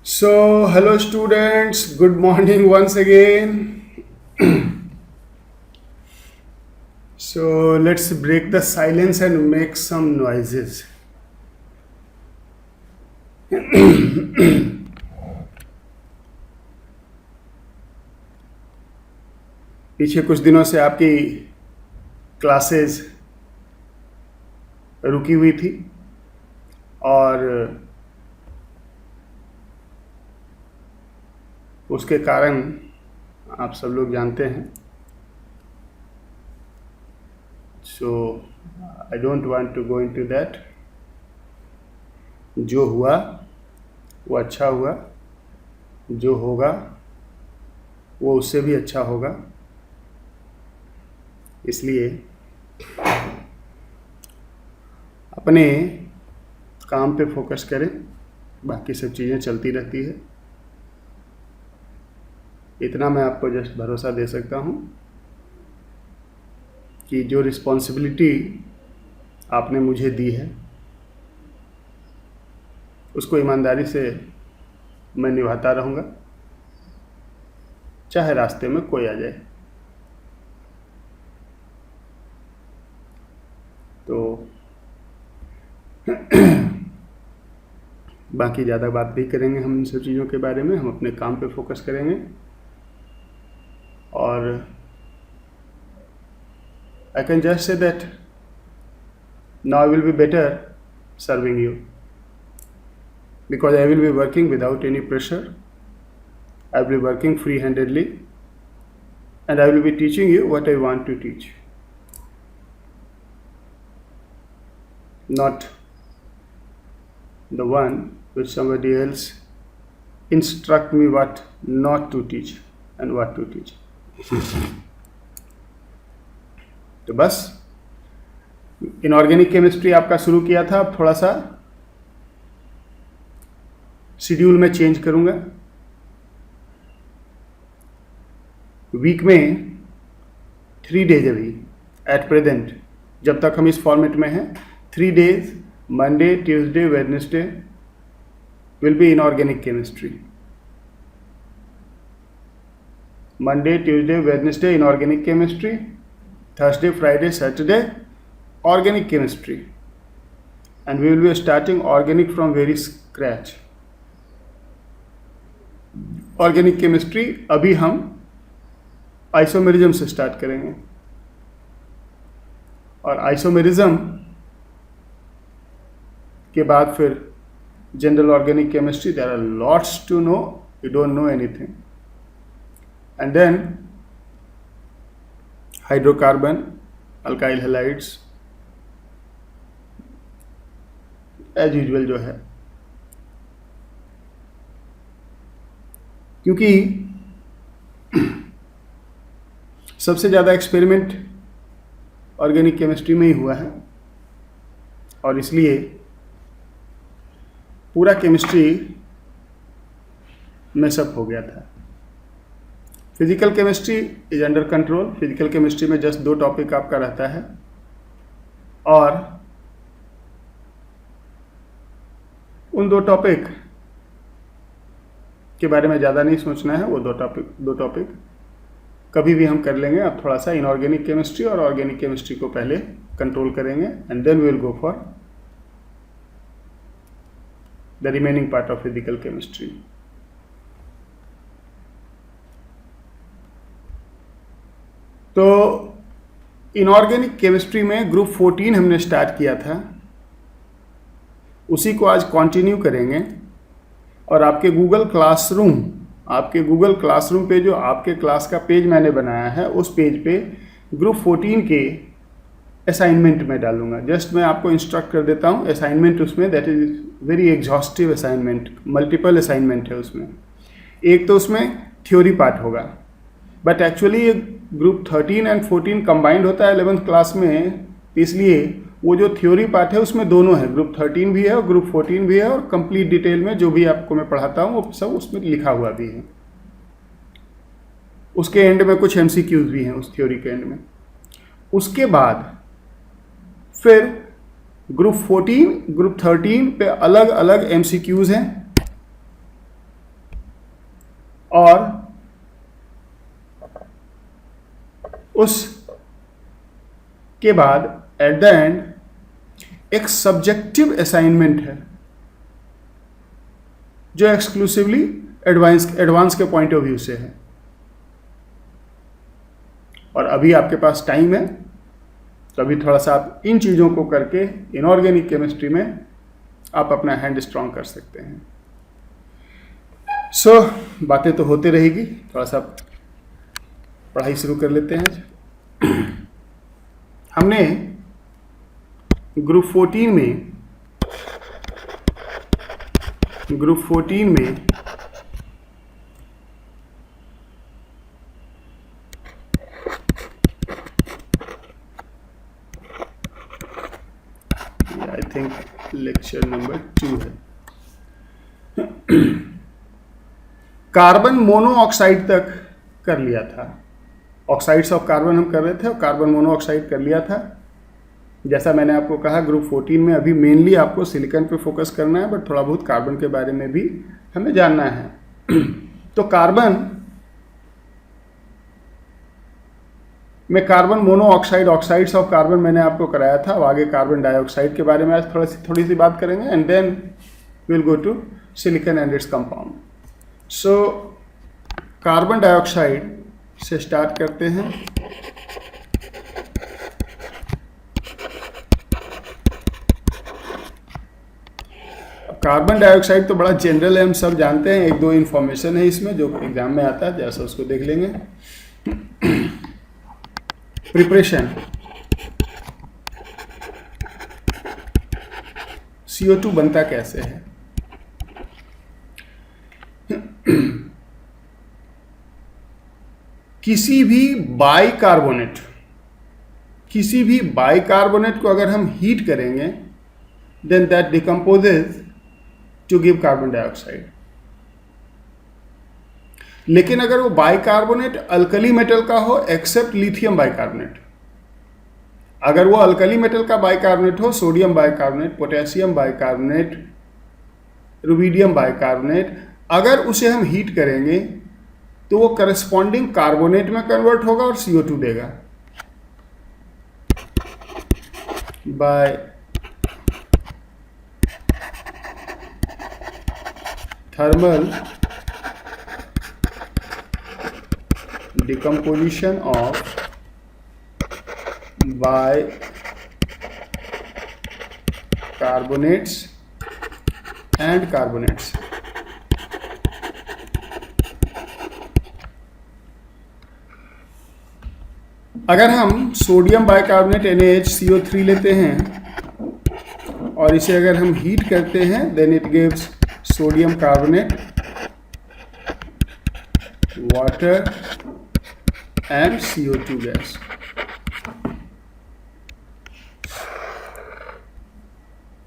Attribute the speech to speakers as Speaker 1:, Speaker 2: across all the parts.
Speaker 1: So, hello students, good morning once again. So, let's break the silence and make some noises. पीछे कुछ दिनों से आपकी classes रुकी हुई थी और उसके कारण आप सब लोग जानते हैं. So I don't want to go into that. जो हुआ वो अच्छा हुआ, जो होगा वो उससे भी अच्छा होगा. इसलिए अपने काम पे फोकस करें, बाकी सब चीज़ें चलती रहती है. इतना मैं आपको जस्ट भरोसा दे सकता हूँ कि जो रिस्पॉन्सिबिलिटी आपने मुझे दी है उसको ईमानदारी से मैं निभाता रहूँगा, चाहे रास्ते में कोई आ जाए. तो बाकी ज़्यादा बात नहीं करेंगे हम इन सब चीज़ों के बारे में. हम अपने काम पे फोकस करेंगे और I can just say that now I will be better serving you because I will be working without any pressure. I will be working free-handedly and I will be teaching you what I want to teach. Not the one which somebody else instruct me what not to teach and what to teach. तो बस inorganic chemistry आपका शुरू किया था. अब थोड़ा सा schedule में चेंज करूंगा. वीक में 3 डेज अभी एट प्रेजेंट, जब तक हम इस फॉर्मेट में हैं, 3 days Monday Tuesday Wednesday will be inorganic chemistry. Monday Tuesday Wednesday inorganic chemistry, Thursday Friday Saturday organic chemistry, and we will be starting organic from very scratch. Organic chemistry अभी हम isomerism से start करेंगे और isomerism के बाद फिर general organic chemistry. There are lots to know, you don't know anything. And then hydrocarbon, alkyl halides as usual जो है. क्योंकि सबसे ज़्यादा एक्सपेरिमेंट ऑर्गेनिक केमिस्ट्री में ही हुआ है और इसलिए पूरा केमिस्ट्री मैसअप हो गया था. Physical chemistry is under control. Physical chemistry में जस्ट 2 टॉपिक आपका रहता है और उन 2 टॉपिक के बारे में ज़्यादा नहीं सोचना है. वो 2 टॉपिक कभी भी हम कर लेंगे. अब थोड़ा सा इनऑर्गेनिक केमिस्ट्री और ऑर्गेनिक केमिस्ट्री को पहले कंट्रोल करेंगे and then we will go for the remaining part of physical chemistry. तो इनऑर्गेनिक केमिस्ट्री में ग्रुप 14 हमने स्टार्ट किया था, उसी को आज कंटिन्यू करेंगे. और आपके गूगल क्लासरूम पे जो आपके क्लास का पेज मैंने बनाया है, उस पेज पे ग्रुप 14 के असाइनमेंट में डालूंगा. जस्ट मैं आपको इंस्ट्रक्ट कर देता हूँ. असाइनमेंट उसमें that is very exhaustive assignment, multiple assignment है उसमें. एक तो उसमें थ्योरी पार्ट होगा, but actually group 13 and 14 combined होता है 11th क्लास में. इसलिए वो जो थ्योरी पार्ट है उसमें दोनों है, ग्रुप 13 भी है और ग्रुप 14 भी है. और कंप्लीट डिटेल में जो भी आपको मैं पढ़ाता हूँ वो सब उसमें लिखा हुआ भी है. उसके एंड में कुछ MCQs भी हैं उस थ्योरी के एंड में. उसके बाद फिर ग्रुप 14 ग्रुप 13 पे अलग अलग MCQs हैं और उस के बाद एट द एंड एक सब्जेक्टिव असाइनमेंट है जो एक्सक्लूसिवली एडवांस के पॉइंट ऑफ व्यू से है। और अभी आपके पास टाइम है, तो अभी थोड़ा सा आप इन चीज़ों को करके इनऑर्गेनिक केमिस्ट्री में आप अपना हैंड स्ट्रांग कर सकते हैं। सो बातें तो होते रहेगी, थोड़ा सा पढ़ाई शुरू कर लेते हैं। हमने ग्रुप 14 में आई थिंक लेक्चर नंबर 2 है, कार्बन मोनोऑक्साइड तक कर लिया था। ऑक्साइड्स ऑफ कार्बन हम कर रहे थे और कार्बन मोनोऑक्साइड कर लिया था। जैसा मैंने आपको कहा ग्रुप 14 में अभी मेनली आपको सिलिकॉन पे फोकस करना है, बट थोड़ा बहुत कार्बन के बारे में भी हमें जानना है। तो कार्बन में carbon monoxide, oxides of carbon मैंने आपको कराया था। अब आगे कार्बन डाइऑक्साइड के बारे में आज थोड़ी सी बात करेंगे, and then we will go to silicon and its compound. So carbon dioxide से स्टार्ट करते हैं। कार्बन डाइऑक्साइड तो बड़ा जनरल है, हम सब जानते हैं। एक दो इन्फॉर्मेशन है इसमें जो एग्जाम में आता है, जैसा उसको देख लेंगे। प्रिपरेशन, CO2 बनता कैसे है। किसी भी बाइकार्बोनेट को अगर हम हीट करेंगे, then that decomposes to give carbon dioxide. लेकिन अगर वो बाइकार्बोनेट अल्कली मेटल का हो, एक्सेप्ट लिथियम बाइकार्बोनेट, अगर वो अल्कली मेटल का बाइकार्बोनेट हो, sodium bicarbonate, potassium bicarbonate, rubidium bicarbonate, अगर उसे हम हीट करेंगे तो वो करस्पॉन्डिंग कार्बोनेट में कन्वर्ट होगा और CO2 देगा। By thermal decomposition of bicarbonates and carbonates. अगर हम सोडियम बाइकार्बोनेट NaHCO3 लेते हैं और इसे अगर हम हीट करते हैं, then it gives sodium carbonate, water and CO2 gas.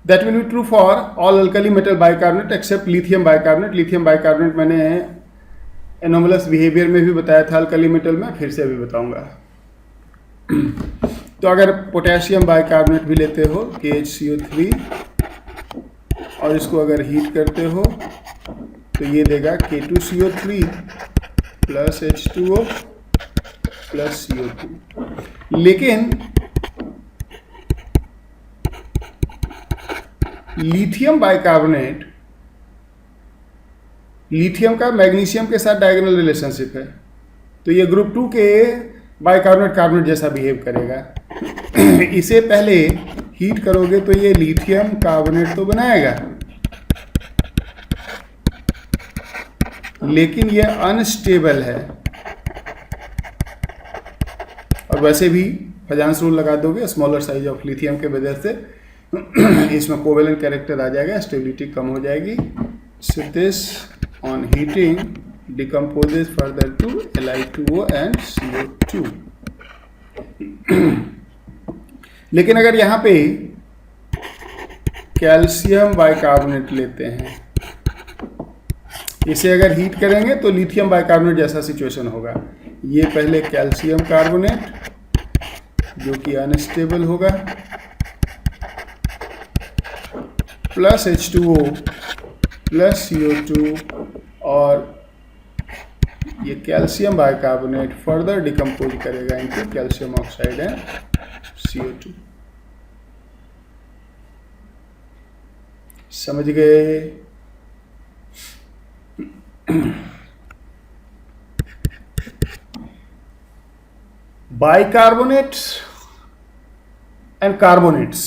Speaker 1: That will be true for all alkali metal bicarbonate except lithium bicarbonate. lithium bicarbonate मैंने anomalous behavior में भी बताया था alkali metal में, फिर से अभी बताऊंगा। तो अगर पोटेशियम बाइकार्बोनेट भी लेते हो KHCO3 और इसको अगर हीट करते हो तो ये देगा K2CO3 plus H2O plus CO2। लेकिन लिथियम बाइकार्बोनेट, लिथियम का मैग्नीशियम के साथ डायगोनल रिलेशनशिप है, तो ये ग्रुप 2 के बाइकार्बोनेट कार्बोनेट जैसा बिहेव करेगा। इसे पहले हीट करोगे तो ये लिथियम कार्बोनेट तो बनाएगा, लेकिन ये अनस्टेबल है। और वैसे भी फजांस रूल लगा दोगे स्मॉलर साइज ऑफ लिथियम के वजह से इसमें कोवेलेंट कैरेक्टर आ जाएगा, स्टेबिलिटी कम हो जाएगी। So this on heating decomposes further to Li2O and CO2। लेकिन अगर यहाँ पे कैल्शियम बाइकार्बोनेट लेते हैं, इसे अगर हीट करेंगे तो लिथियम बाइकार्बोनेट जैसा सिचुएशन होगा। ये पहले कैल्शियम कार्बोनेट जो कि अनस्टेबल होगा, प्लस H2O प्लस CO2 और ये कैल्शियम बाइकार्बोनेट फर्दर डिकम्पोज करेगा into calcium oxide and CO2। समझ गए? Bicarbonates and carbonates,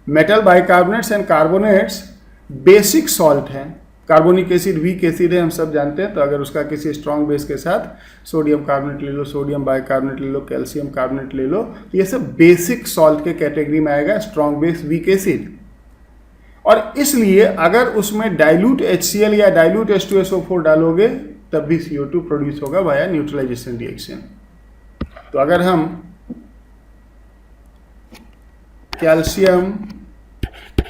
Speaker 1: metal bicarbonates and carbonates basic salt हैं। कार्बोनिक एसिड वीक एसिड है, हम सब जानते हैं। तो अगर उसका किसी स्ट्रॉन्ग बेस के साथ सोडियम कार्बोनेट ले लो, सोडियम बाइकार्बोनेट ले लो, कैल्शियम कार्बोनेट ले लो, तो ये सब बेसिक सॉल्ट के कैटेगरी में आएगा, स्ट्रॉन्ग बेस वीक एसिड। और इसलिए अगर उसमें डाइल्यूट HCl या डाइल्यूट H2SO4 डालोगे तब भी CO2 प्रोड्यूस होगा वाया न्यूट्रलाइजेशन रिएक्शन। तो अगर हम कैल्शियम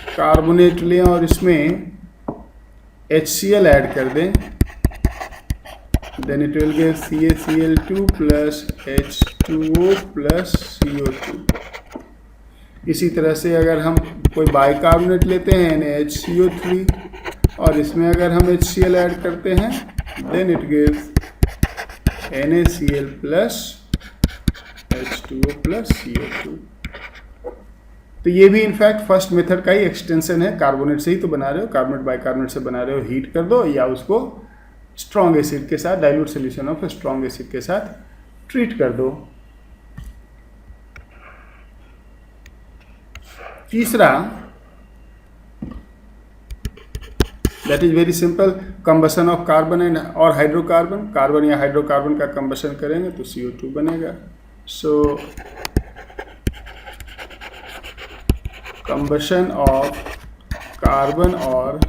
Speaker 1: कार्बोनेट लें और इसमें HCl ऐड कर दें, then it will give CaCl2 plus H2O plus CO2। इसी तरह से अगर हम कोई बाइकार्बोनेट लेते हैं NaHCO3 और इसमें अगर हम HCl ऐड करते हैं, then it gives NaCl plus H2O plus CO2। तो ये भी इनफैक्ट फर्स्ट मेथड का ही एक्सटेंशन है। कार्बोनेट से ही तो बना रहे हो, कार्बोनेट बाइकार्बोनेट से बना रहे हो, हीट कर दो या उसको स्ट्रॉन्ग एसिड के साथ, dilute solution of strong acid के साथ ट्रीट कर दो। तीसरा, that is very simple, combustion of carbon and और हाइड्रोकार्बन। कार्बन या हाइड्रोकार्बन का कंबशन करेंगे तो CO2 बनेगा। सो कंबशन ऑफ कार्बन और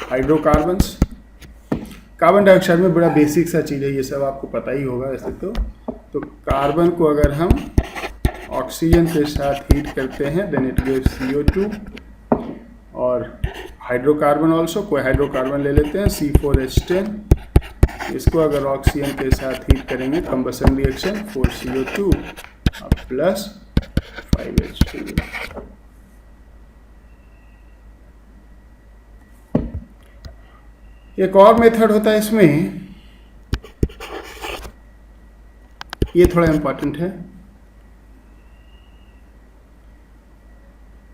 Speaker 1: हाइड्रोकार्बन्स। कार्बन डाइऑक्साइड में बड़ा बेसिक सा चीज़ है, ये सब आपको पता ही होगा वैसे तो कार्बन को अगर हम ऑक्सीजन के साथ हीट करते हैं, देन इट गिव्स CO2। और हाइड्रोकार्बन ऑल्सो, कोई हाइड्रोकार्बन ले लेते हैं C4H10, इसको अगर ऑक्सीजन के साथ हीट करेंगे, combustion reaction 4CO2 plus 5H2। एक और मेथड होता है इसमें, ये थोड़ा इंपॉर्टेंट है,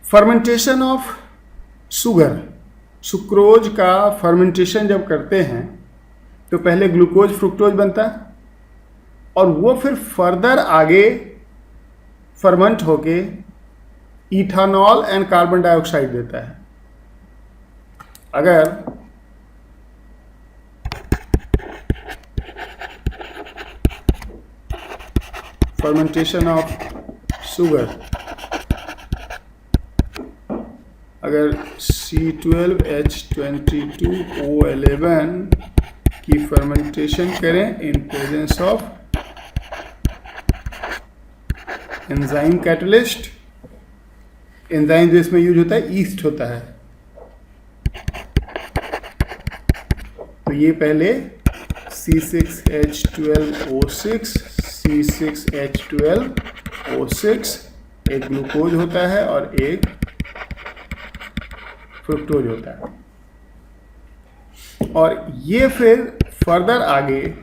Speaker 1: फर्मेंटेशन ऑफ शुगर। सुक्रोज का फर्मेंटेशन जब करते हैं तो पहले ग्लूकोज फ्रुक्टोज बनता है और वो फिर फर्दर आगे फर्मेंट होके इथानॉल एंड कार्बन डाइऑक्साइड देता है। अगर फर्मेंटेशन ऑफ शुगर, अगर C12H22O11 की फर्मेंटेशन करें in presence of enzyme catalyst, enzyme जो इसमें यूज होता है ईस्ट होता है, तो ये पहले C6H12O6 C6H12O6 एक ग्लूकोज होता है और एक फ्रुक्टोज होता है, और ये फिर फर्दर आगे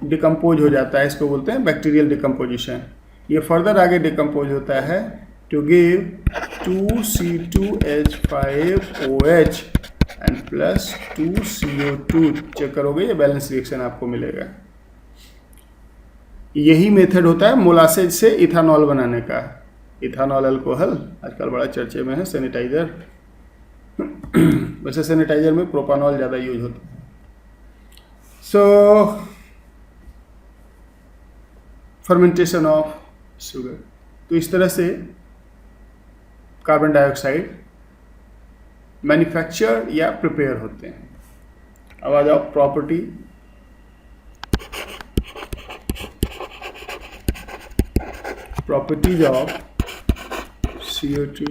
Speaker 1: डिकम्पोज हो जाता है। इसको बोलते हैं बैक्टीरियल डिकम्पोजिशन। ये फर्दर आगे डिकम्पोज होता है to give 2C2H5OH and plus 2CO2। Check करोगे ये बैलेंस रिएक्शन आपको मिलेगा। यही मेथड होता है मोलासेज से इथानॉल बनाने का। इथानॉल अल्कोहल आजकल बड़ा चर्चे में है, सैनिटाइजर। वैसे सैनिटाइजर में प्रोपानॉल ज़्यादा यूज होता है। सो फर्मेंटेशन ऑफ शुगर, तो इस तरह से कार्बन डाइऑक्साइड मैन्युफैक्चर या प्रिपेयर होते हैं। अब आ जाओ प्रॉपर्टीज ऑफ CO2।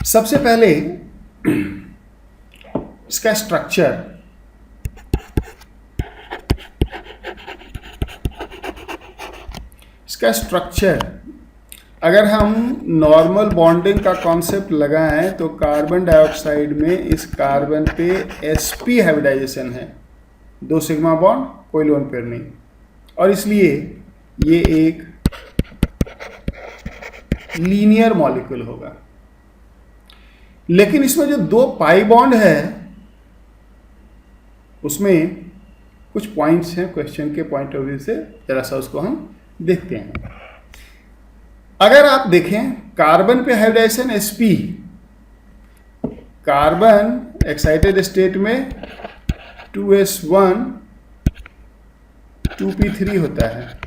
Speaker 1: सबसे पहले इसका स्ट्रक्चर, अगर हम नॉर्मल बॉन्डिंग का कॉन्सेप्ट लगाएं तो कार्बन डाइऑक्साइड में इस कार्बन पे sp हाइब्रिडाइजेशन है, 2 सिग्मा बॉन्ड, कोई लोन पेयर नहीं, और इसलिए ये एक लीनियर मॉलिक्यूल होगा। लेकिन इसमें जो 2 पाई बॉन्ड है उसमें कुछ पॉइंट्स हैं, क्वेश्चन के पॉइंट ऑफ व्यू से जरा सा उसको हम देखते हैं। अगर आप देखें कार्बन पे hybridization sp, carbon excited state में 2s1 2p3 होता है,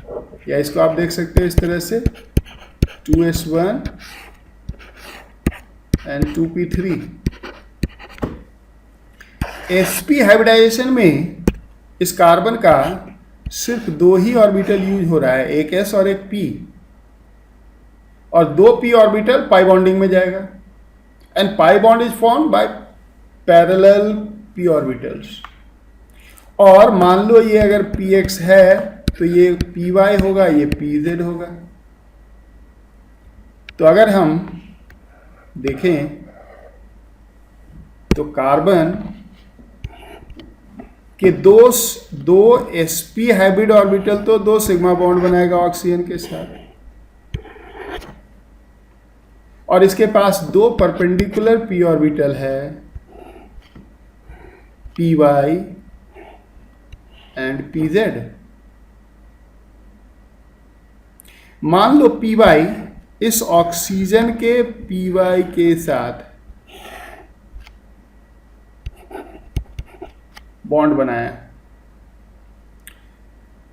Speaker 1: या इसको आप देख सकते हैं इस तरह से 2s1 and 2p3। sp hybridisation में इस कार्बन का सिर्फ 2 ही ऑर्बिटल यूज हो रहा है, एक s और एक p, और 2 p ऑर्बिटल पाई बॉन्डिंग में जाएगा, and pi bond is formed by parallel p orbitals. और मान लो ये अगर px है तो ये py होगा, ये pz होगा। तो अगर हम देखें तो कार्बन के दो sp हाइब्रिड ऑर्बिटल तो 2 सिग्मा बॉन्ड बनाएगा ऑक्सीजन के साथ, और इसके पास 2 परपेंडिकुलर p ऑर्बिटल है, py एंड pz। मान लो py इस ऑक्सीजन के py के साथ बॉन्ड बनाया,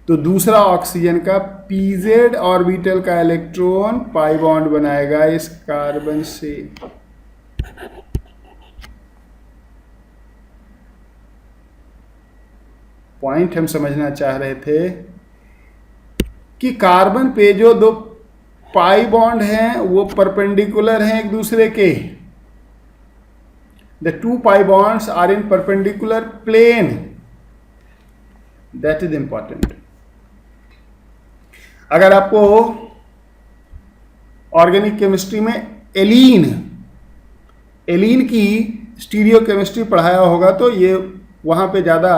Speaker 1: तो दूसरा ऑक्सीजन का pz ऑर्बिटल का इलेक्ट्रॉन पाई बॉन्ड बनाएगा इस कार्बन से। पॉइंट हम समझना चाह रहे थे कि कार्बन पे जो 2 पाई बॉन्ड हैं वो परपेंडिकुलर हैं एक दूसरे के। The 2 pi bonds are in perpendicular plane. That is important. अगर आपको ऑर्गेनिक केमिस्ट्री में एलीन की स्टीरियो केमिस्ट्री पढ़ाया होगा तो ये वहाँ पे ज़्यादा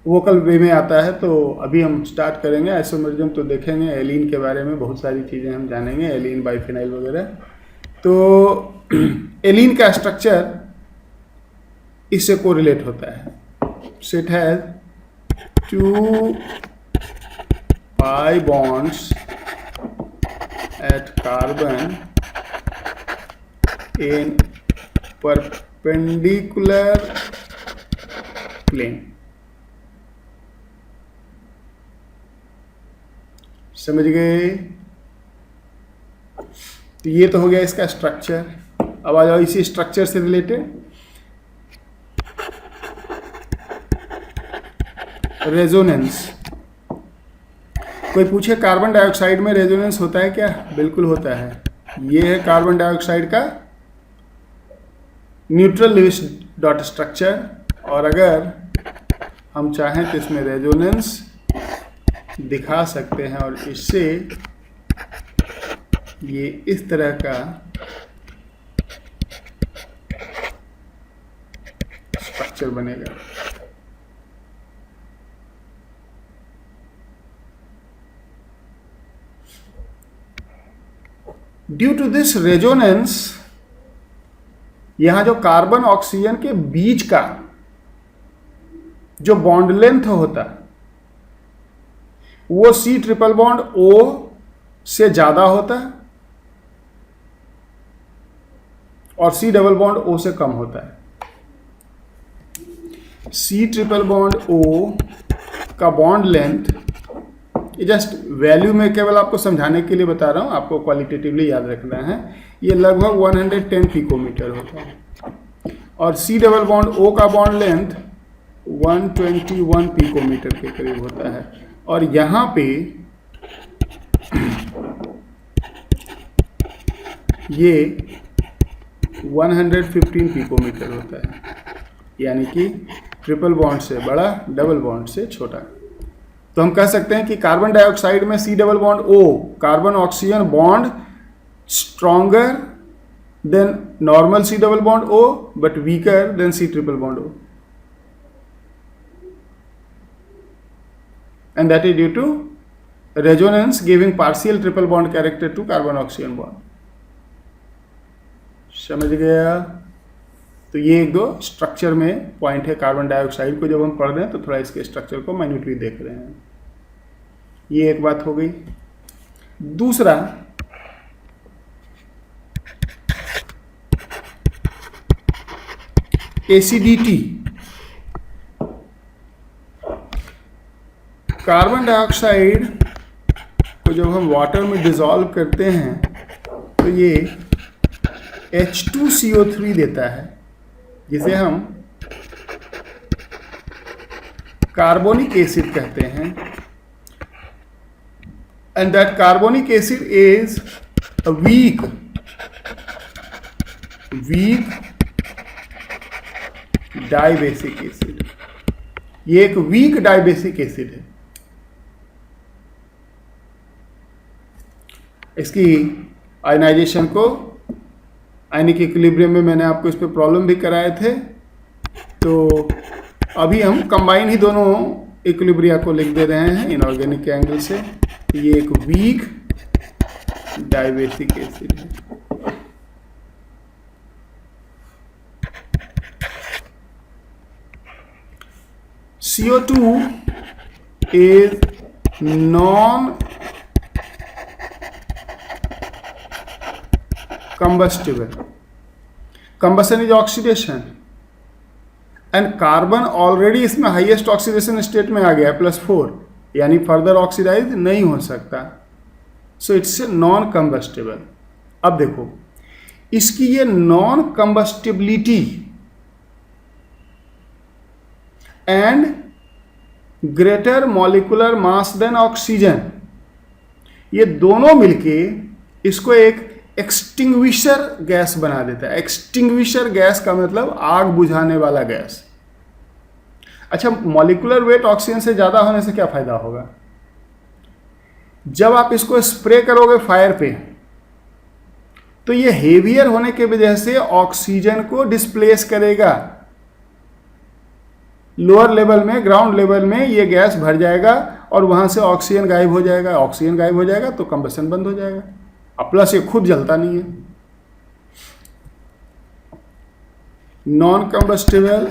Speaker 1: वोकल वे में आता है। तो अभी हम स्टार्ट करेंगे आइसोमरिज्म, तो देखेंगे एलीन के बारे में बहुत सारी चीज़ें हम जानेंगे, एलीन बाइफिनाइल वगैरह। तो एलीन का स्ट्रक्चर इससे कोरिलेट होता है। So it has 2 pi bonds at carbon in perpendicular plane। समझ गए? तो ये तो हो गया इसका स्ट्रक्चर। अब आ जाओ इसी स्ट्रक्चर से रिलेटेड रेजोनेंस। कोई पूछे कार्बन डाइऑक्साइड में रेजोनेंस होता है क्या? बिल्कुल होता है। ये है कार्बन डाइऑक्साइड का न्यूट्रल लुईस डॉट स्ट्रक्चर, और अगर हम चाहें तो इसमें रेजोनेंस दिखा सकते हैं, और इससे ये इस तरह का स्ट्रक्चर बनेगा। ड्यू टू दिस रेजोनेंस, यहां जो कार्बन ऑक्सीजन के बीच का जो बॉन्ड लेंथ होता है वो C ट्रिपल बॉन्ड O से ज्यादा होता है और C डबल बॉन्ड O से कम होता है। C ट्रिपल बॉन्ड O का बॉन्ड लेंथ, ये जस्ट वैल्यू में केवल आपको समझाने के लिए बता रहा हूं, आपको क्वालिटेटिवली याद रखना है। ये लगभग 110 पिकोमीटर होता है और C डबल बॉन्ड O का बॉन्ड लेंथ 121 पिकोमीटर के करीब होता है, और यहाँ पे ये 115 पिकोमीटर होता है, यानी कि ट्रिपल बॉन्ड से बड़ा, डबल बॉन्ड से छोटा। तो हम कह सकते हैं कि कार्बन डाइऑक्साइड में C double bond O carbon oxygen bond stronger than normal C double bond O but weaker than C triple bond O, and that is due to resonance giving partial triple bond character to carbon oxygen bond. समझ गया? तो ये एक दो structure में point है carbon dioxide को जब हम पढ़ रहे हैं तो थोड़ा इसके स्ट्रक्चर को माइन्यूटली देख रहे हैं. ये एक बात हो गई. दूसरा, एसिडिटी. कार्बन डाइऑक्साइड को जब हम वाटर में डिसॉल्व करते हैं तो ये H2CO3 देता है, जिसे हम कार्बोनिक एसिड कहते हैं. And that carbonic acid is a weak dibasic acid. ये एक वीक डाइबेसिक एसिड है. इसकी आयनाइजेशन को आयनिक इक्विलिब्रियम में मैंने आपको इस पे प्रॉब्लम भी कराए थे. तो अभी हम कंबाइन ही दोनों इक्विलिब्रिया को लिख दे रहे हैं इनऑर्गेनिक के एंगल से. ये एक वीक डाइबेसिक एसिड है. CO2 is non-combustible. Combustion is oxidation. And carbon already इसमें हाईएस्ट ऑक्सीडेशन स्टेट में आ गया +4, यानी फर्दर ऑक्सीडाइज नहीं हो सकता. So it's a non combustible. अब देखो इसकी ये non combustibility and greater molecular mass than oxygen, ये दोनों मिलके इसको एक एक्सटिंग्विशर गैस बना देता है. एक्सटिंग्विशर गैस का मतलब आग बुझाने वाला गैस. अच्छा, मॉलिक्यूलर वेट ऑक्सीजन से ज्यादा होने से क्या फायदा होगा? जब आप इसको स्प्रे करोगे फायर पे तो ये हेवियर होने के वजह से ऑक्सीजन को डिस्प्लेस करेगा. लोअर लेवल में, ग्राउंड लेवल में ये गैस भर जाएगा और वहां से ऑक्सीजन गायब हो जाएगा. ऑक्सीजन गायब हो जाएगा तो कंबशन बंद हो जाएगा. अब प्लस ये खुद जलता नहीं है. Non combustible,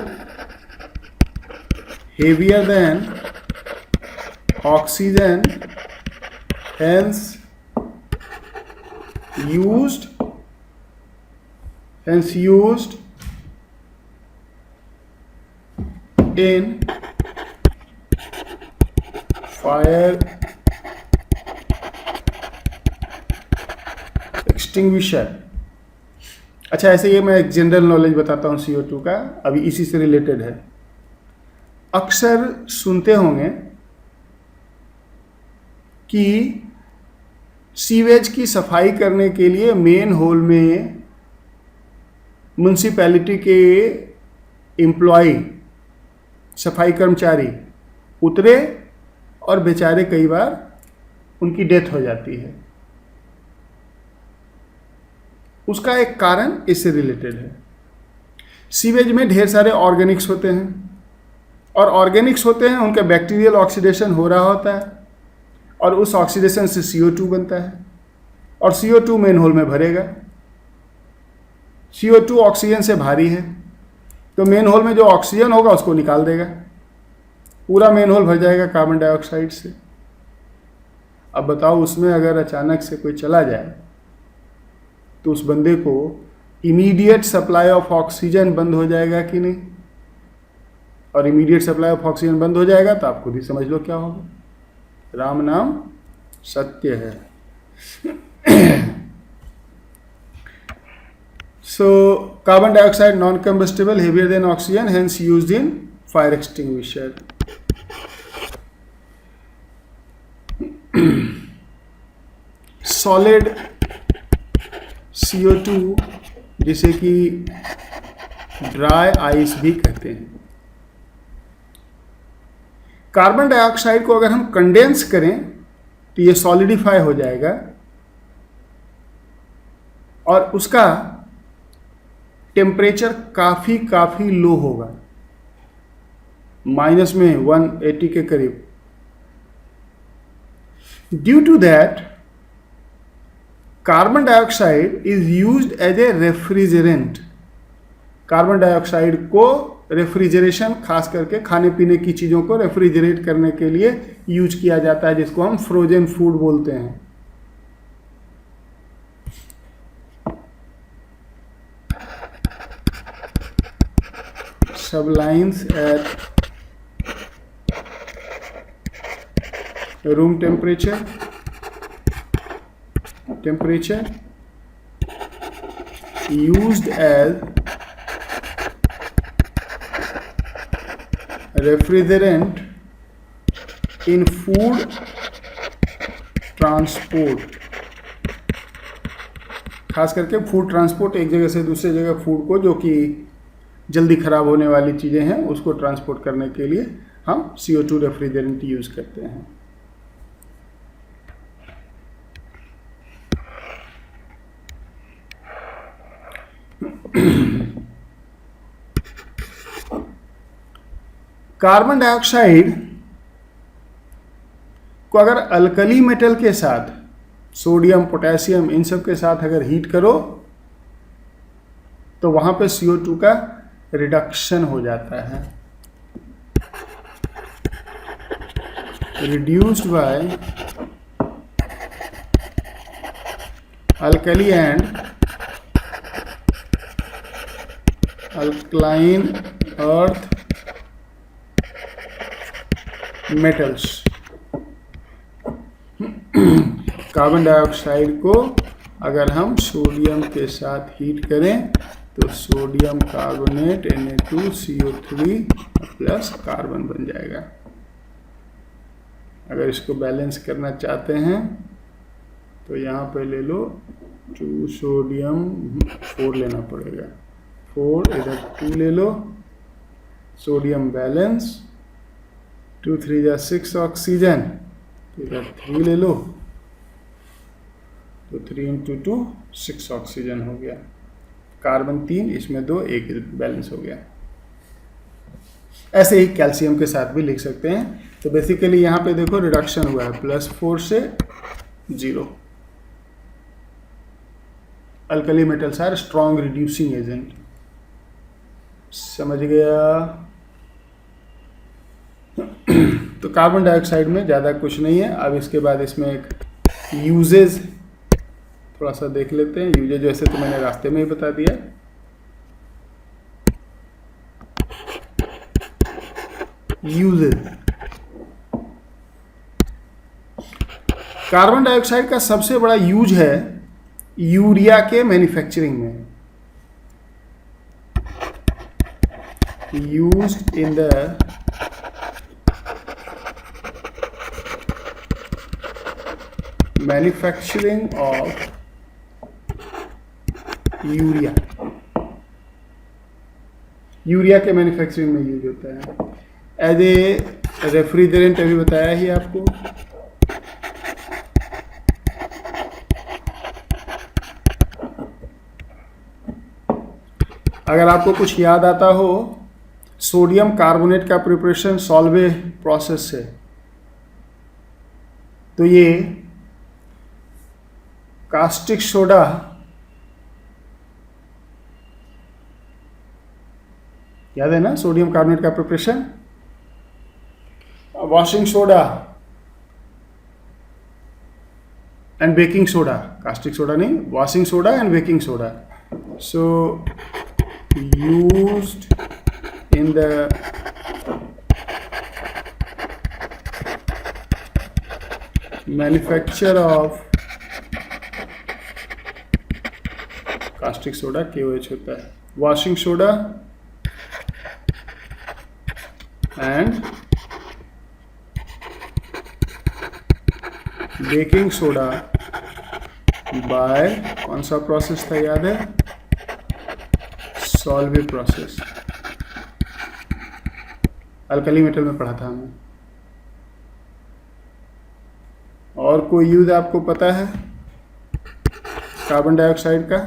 Speaker 1: heavier than oxygen, hence used in fire extinguisher. अच्छा, ऐसे ये मैं एक जनरल नॉलेज बताता हूँ CO2 का, अभी इसी से रिलेटेड है. अक्सर सुनते होंगे कि सीवेज की सफाई करने के लिए मेन होल में म्यूनसिपैलिटी के एम्प्लॉय, सफाई कर्मचारी उतरे और बेचारे कई बार उनकी डेथ हो जाती है. उसका एक कारण इससे रिलेटेड है. सीवेज में ढेर सारे ऑर्गेनिक्स होते हैं और ऑर्गेनिक्स होते हैं, उनका बैक्टीरियल ऑक्सीडेशन हो रहा होता है और उस ऑक्सीडेशन से CO2 बनता है और CO2 मेन होल में भरेगा. CO2 ऑक्सीजन से भारी है तो मेन होल में जो ऑक्सीजन होगा उसको निकाल देगा. पूरा मेन होल भर जाएगा कार्बन डाइऑक्साइड से. अब बताओ, उसमें अगर अचानक से कोई चला जाए तो उस बंदे को इमीडिएट सप्लाई ऑफ ऑक्सीजन बंद हो जाएगा कि नहीं? और इमीडिएट सप्लाई ऑफ ऑक्सीजन बंद हो जाएगा तो आप खुद ही समझ लो क्या होगा. राम नाम सत्य है. So carbon dioxide non-combustible, heavier than oxygen, hence used in fire extinguisher. Solid CO2 जिसे कि ड्राई आइस भी कहते हैं. कार्बन डाइऑक्साइड को अगर हम कंडेंस करें तो ये सॉलिडिफाई हो जाएगा और उसका टेम्परेचर काफ़ी लो होगा, माइनस में 180 के करीब। Due to that carbon dioxide is used as a refrigerant. Carbon dioxide को रेफ्रिजरेशन, खास करके खाने पीने की चीज़ों को रेफ्रिजरेट करने के लिए यूज किया जाता है, जिसको हम फ्रोजन फूड बोलते हैं। sublines at room temperature used as refrigerant in food transport। खास करके फूड ट्रांसपोर्ट, एक जगह से दूसरी जगह फूड को, जो कि जल्दी ख़राब होने वाली चीज़ें हैं, उसको ट्रांसपोर्ट करने के लिए हम CO2 रेफ्रिजरेंट यूज़ करते हैं। कार्बन डाइऑक्साइड को अगर अल्कली मेटल के साथ, सोडियम, पोटेशियम, इन सब के साथ अगर हीट करो तो वहां पे CO2 का रिडक्शन हो जाता है। Reduced by alkali and alkaline earth metals. Carbon dioxide को अगर हम सोडियम के साथ हीट करें तो sodium carbonate Na2CO3 plus carbon बन जाएगा। अगर इसको बैलेंस करना चाहते हैं तो यहाँ पे ले लो 2 सोडियम 4 लेना पड़ेगा, 4 इधर 2 ले लो, सोडियम बैलेंस, 2 3 जा 6 ऑक्सीजन, इधर 3 ले लो तो 3 × 2 6 ऑक्सीजन हो गया। कार्बन 3, इसमें 2, 1 बैलेंस हो गया। ऐसे ही कैल्शियम के साथ भी लिख सकते हैं। तो बेसिकली यहाँ पे देखो रिडक्शन हुआ है +4 से 0। Alkali metals are strong reducing agent. समझ गया? तो कार्बन डाइऑक्साइड में ज़्यादा कुछ नहीं है। अब इसके बाद इसमें एक यूजेज थोड़ा सा देख लेते हैं। यूजेज वैसे तो मैंने रास्ते में ही बता दिया। यूजेज, कार्बन डाइऑक्साइड का सबसे बड़ा यूज है यूरिया के मैन्युफैक्चरिंग में। Used in the manufacturing of urea. Urea के मैन्युफैक्चरिंग में यूज होता है एज ए रेफ्रिजरेंट। अभी बताया ही आपको। अगर आपको कुछ याद आता हो, सोडियम कार्बोनेट का प्रिपरेशन सॉल्वे प्रोसेस से, तो ये कास्टिक सोडा याद है ना, सोडियम कार्बोनेट का preparation, washing soda and baking soda, caustic soda नहीं, washing soda and baking soda. So used in the manufacture of caustic soda KOH होता है, washing soda and baking soda by कौन सा process था याद है? Solvay process. Alkali metal में पढ़ा था हमने। और कोई यूज आपको पता है कार्बन डाइऑक्साइड का?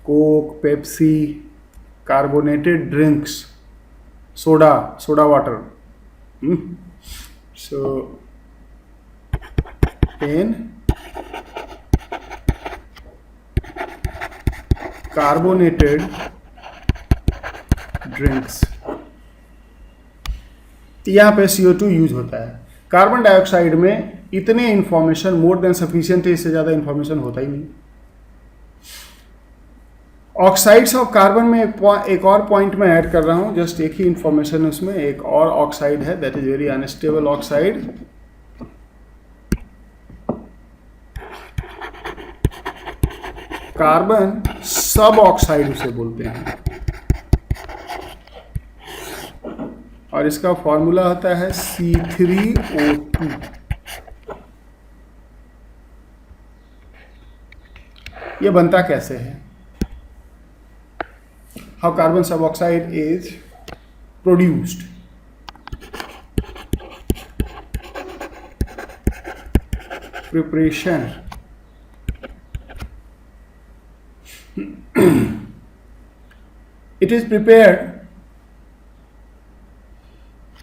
Speaker 1: Coke, Pepsi, carbonated drinks, soda water. So in carbonated drinks, यहाँ पे CO2 यूज होता है. कार्बन डाइऑक्साइड में इतने इंफॉर्मेशन मोर देन सफिशिएंट है, इससे ज़्यादा इंफॉर्मेशन होता ही नहीं. ऑक्साइड्स ऑफ कार्बन में एक और पॉइंट में ऐड कर रहा हूँ, जस्ट एक ही इंफॉर्मेशन उसमें. एक और ऑक्साइड है that is very unstable oxide, carbon सब ऑक्साइड उसे बोलते हैं, और इसका फॉर्मूला होता है C3O2. ये बनता कैसे है? हाउ कार्बन सब oxide is produced. Preparation. It is prepared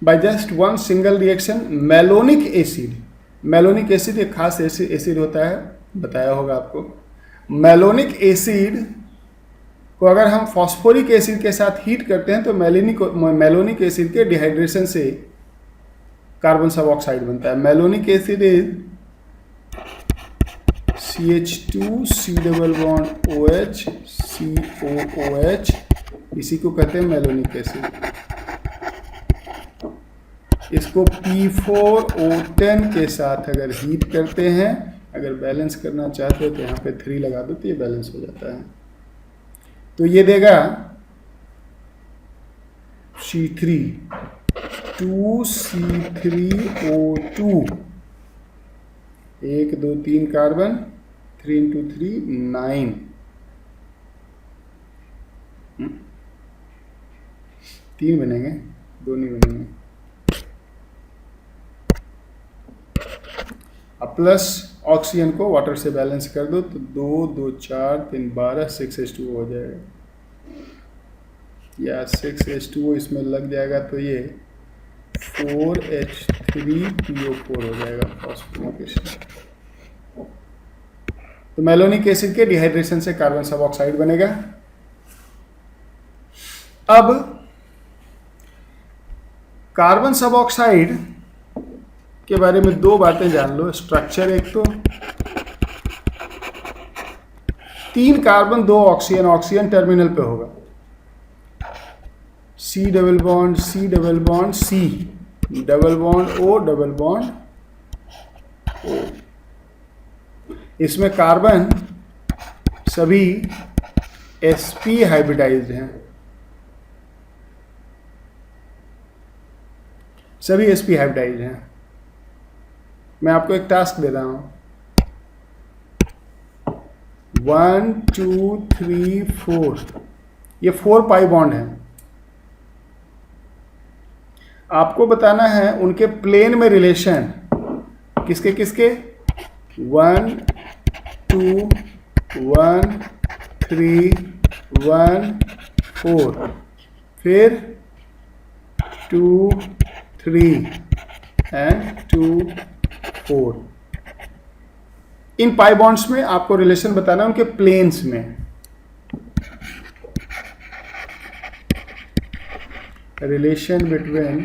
Speaker 1: by just one single reaction, malonic acid. Malonic acid एक खास एसिड होता है, बताया होगा आपको. मेलोनिक एसिड को अगर हम फॉस्फोरिक एसिड के साथ हीट करते हैं तो मेलोनिक एसिड के डिहाइड्रेशन से कार्बन सब ऑक्साइड बनता है. Malonic acid is CH2 C double bond OH COOH, इसी को कहते हैं मेलोनिक एसिड. इसको P4O10 के साथ अगर हीट करते हैं, अगर बैलेंस करना चाहते हो तो यहाँ पे 3 लगा दो तो ये बैलेंस हो जाता है. तो ये देगा C3 2C3O2, 1 2 3 कार्बन, 3 into 3 9. तीन बनेंगे, 2 नहीं बनेंगे. अब प्लस ऑक्सीजन को वाटर से बैलेंस कर दो तो 2 2 4 3 12 6H2O हो जाएगा, या 6H2O इसमें लग जाएगा तो ये 4H3PO4 हो जाएगा फॉस्फोरिक एसिड. तो मेलोनिक एसिड के डिहाइड्रेशन से कार्बन सब ऑक्साइड बनेगा. अब कार्बन सब ऑक्साइड के बारे में 2 बातें जान लो. स्ट्रक्चर एक तो 3 कार्बन 2 ऑक्सीजन, ऑक्सीजन टर्मिनल पे होगा. C double bond C double bond C double bond O double bond O. इसमें कार्बन सभी sp हाइब्रिडाइज्ड हैं, सभी sp हाइब्रिडाइज्ड हैं. मैं आपको एक टास्क दे रहा हूं, 1 2 3 4, ये 4 पाई बॉन्ड हैं. आपको बताना है उनके प्लेन में रिलेशन किसके किसके, 1 2 1 3 1 4, फिर 2 3 एंड 2 4. इन पाई बॉन्ड्स में आपको रिलेशन बताना है उनके प्लेन्स में. Relation between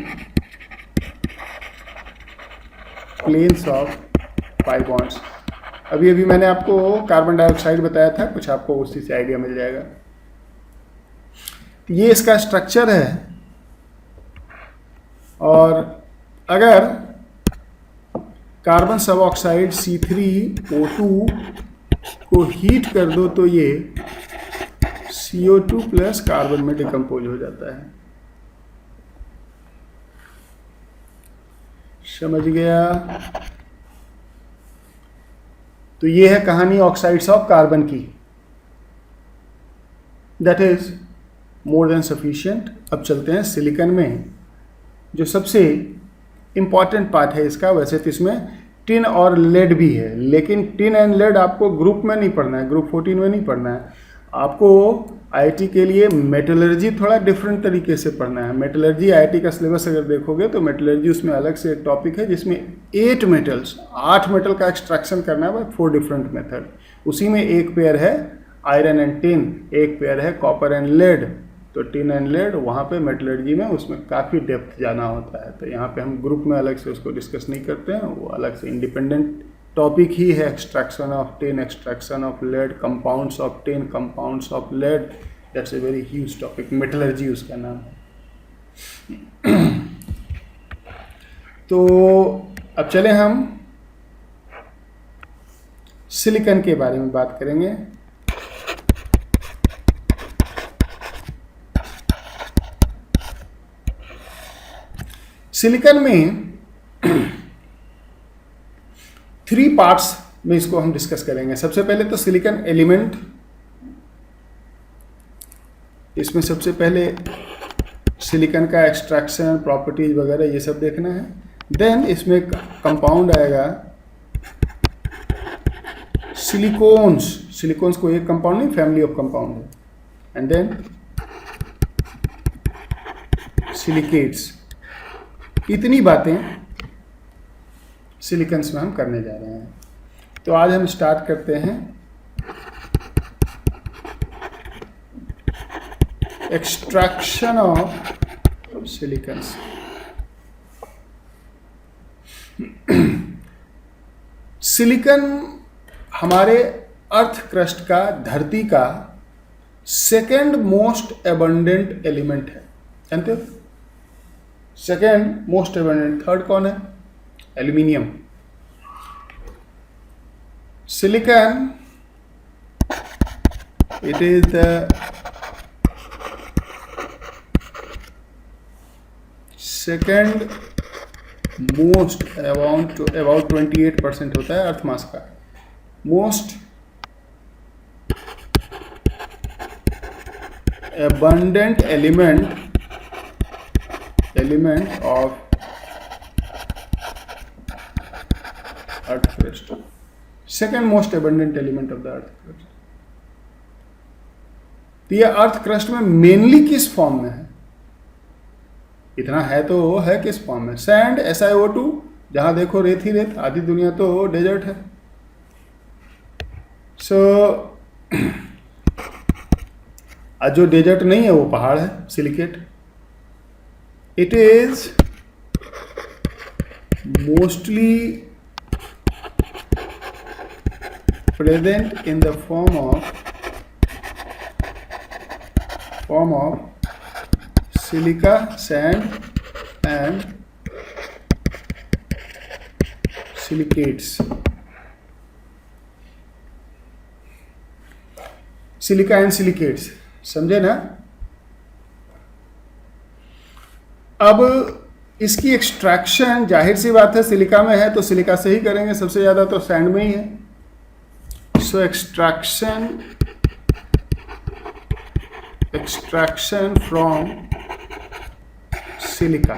Speaker 1: planes of pi bonds. अभी अभी मैंने आपको कार्बन डाइऑक्साइड बताया था, कुछ आपको उसी से आइडिया मिल जाएगा. ये इसका स्ट्रक्चर है. और अगर कार्बन सब ऑक्साइड C3O2 को हीट कर दो तो ये CO2 प्लस कार्बन में डिकम्पोज हो जाता है. समझ गया? तो ये है कहानी ऑक्साइड्स ऑफ कार्बन की. That is more than sufficient. अब चलते हैं सिलिकॉन में, जो सबसे इंपॉर्टेंट पार्ट है इसका. वैसे तो इसमें टिन और लेड भी है, लेकिन टिन एंड लेड आपको ग्रुप में नहीं पढ़ना है, ग्रुप 14 में नहीं पढ़ना है. आपको आईआईटी के लिए मेटलर्जी थोड़ा डिफरेंट तरीके से पढ़ना है। मेटलर्जी आईआईटी का सिलेबस अगर देखोगे तो मेटलर्जी उसमें अलग से एक टॉपिक है जिसमें 8 मेटल्स, 8 मेटल का एक्सट्रैक्शन करना है बाय 4 डिफरेंट मेथड। उसी में एक पेयर है आयरन एंड टिन, एक पेयर है कॉपर एंड लेड। तो टिन एंड लेड वहाँ पे मेटलर्जी में उसमें काफ़ी डेप्थ जाना होता है, तो यहाँ पे हम ग्रुप में अलग से उसको डिस्कस नहीं करते हैं, वो अलग से इंडिपेंडेंट टॉपिक ही है। Extraction of tin, extraction of lead, compounds of tin, compounds of lead, that's a very huge topic, metallurgy उसका नाम है। तो अब चले हम सिलिकॉन के बारे में बात करेंगे। सिलिकॉन में 3 पार्ट्स में इसको हम डिस्कस करेंगे। सबसे पहले तो सिलिकॉन एलिमेंट, इसमें सबसे पहले सिलिकॉन का एक्सट्रैक्शन, प्रॉपर्टीज वगैरह ये सब देखना है। देन इसमें कंपाउंड आएगा सिलिकॉन्स, सिलिकॉन्स को एक कंपाउंड नहीं, फैमिली ऑफ कंपाउंड है। And then silicates. इतनी बातें सिलिकॉन्स में हम करने जा रहे हैं। तो आज हम स्टार्ट करते हैं एक्सट्रैक्शन ऑफ सिलिकॉन्स। सिलिकॉन हमारे अर्थ क्रस्ट का, धरती का सेकेंड मोस्ट एबंडेंट एलिमेंट है, जानते हो? सेकेंड मोस्ट एबंडेंट, थर्ड कौन है? Aluminium. Silicon, it is the second most, about 28% होता है अर्थ मास का। Most abundant element of earth crust, second most abundant element of the earth crust। तो ये अर्थ क्रस्ट में मेनली किस फॉर्म में है? इतना है तो है किस फॉर्म में? सैंड, SiO2, जहां देखो रेत ही रेत, आधी दुनिया तो डेजर्ट है। सो जो डेजर्ट नहीं है वो पहाड़ है, silicate. It is mostly present in the form of silica, sand and silicates. Silica and silicates, समझे ना? अब इसकी एक्सट्रैक्शन जाहिर सी बात है सिलिका में है तो सिलिका से ही करेंगे, सबसे ज्यादा तो सैंड में ही है। सो एक्सट्रैक्शन फ्रॉम सिलिका।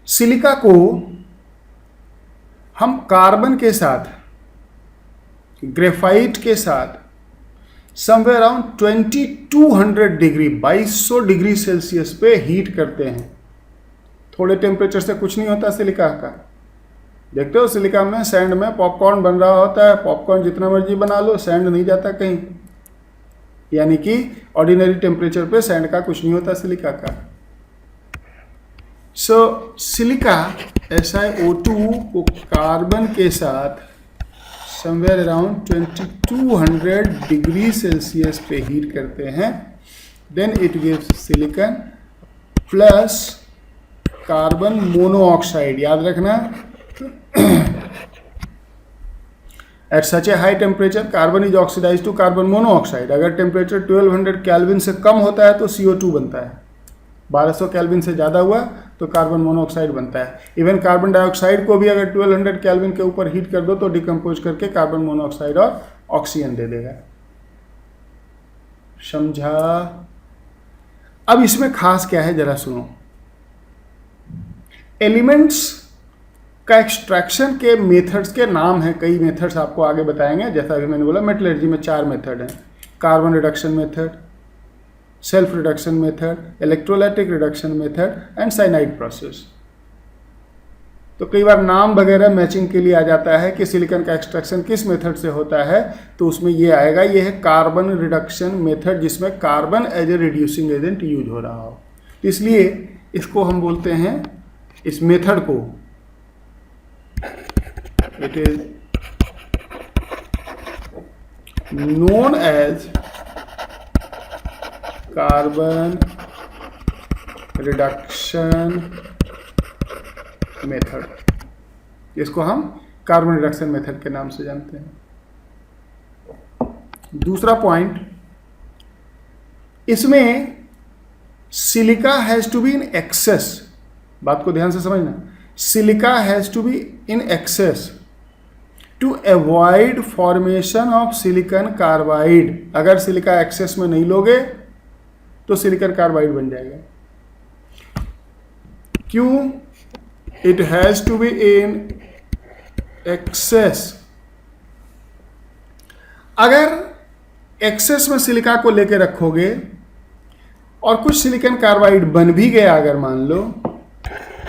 Speaker 1: सिलिका को हम कार्बन के साथ, ग्रेफाइट के साथ somewhere around 2200 degree, 2200 degree Celsius पे हीट करते हैं। थोड़े टेम्परेचर से कुछ नहीं होता सिलिका का। देखते हो सिलिका में, सैंड में पॉपकॉर्न बन रहा होता है, पॉपकॉर्न जितना मर्जी बना लो, सैंड नहीं जाता कहीं। यानी कि ऑर्डिनरी टेम्परेचर पे सैंड का कुछ नहीं होता सिलिका का। सो सिलिका SiO2 को कार्बन के साथ समवेयर अराउंड 2200 डिग्री सेल्सियस पे हीट करते हैं। Then it gives silicon plus carbon monoxide. याद रखना, at such a high temperature carbon is oxidize to carbon monoxide. अगर टेम्परेचर 1200 केल्विन से कम होता है तो CO2 बनता है, 1200 केल्विन से ज़्यादा हुआ तो कार्बन मोनोऑक्साइड बनता है। इवन कार्बन डाइऑक्साइड को भी अगर 1200 केल्विन के ऊपर हीट कर दो तो डिकम्पोज करके कार्बन मोनोऑक्साइड और ऑक्सीजन दे देगा। समझा? अब इसमें खास क्या है जरा सुनो। एलिमेंट्स का एक्सट्रैक्शन के मेथड्स के नाम हैं, कई मेथड्स आपको आगे बताएंगे। जैसा अभी मैंने बोला मेटलर्जी में 4 मेथड हैं, carbon reduction method, self reduction method, electrolytic reduction method and cyanide process. तो कई बार नाम वगैरह मैचिंग के लिए आ जाता है कि सिलिकॉन का एक्सट्रैक्शन किस मेथड से होता है, तो उसमें ये आएगा, ये है कार्बन रिडक्शन मेथड, जिसमें carbon as a reducing agent use हो रहा हो। तो इसलिए इसको हम बोलते हैं, इस मेथड को, it is known as carbon reduction method. इसको हम कार्बन रिडक्शन मेथड के नाम से जानते हैं। दूसरा पॉइंट, इसमें silica has to be in excess, बात को ध्यान से समझना, silica has to be in excess to avoid formation of silicon carbide. अगर सिलिका एक्सेस में नहीं लोगे तो सिलिकॉन कार्बाइड बन जाएगा। क्यों? It has to be in excess. अगर एक्सेस में सिलिका को लेकर रखोगे और कुछ सिलिकॉन कार्बाइड बन भी गया अगर मान लो,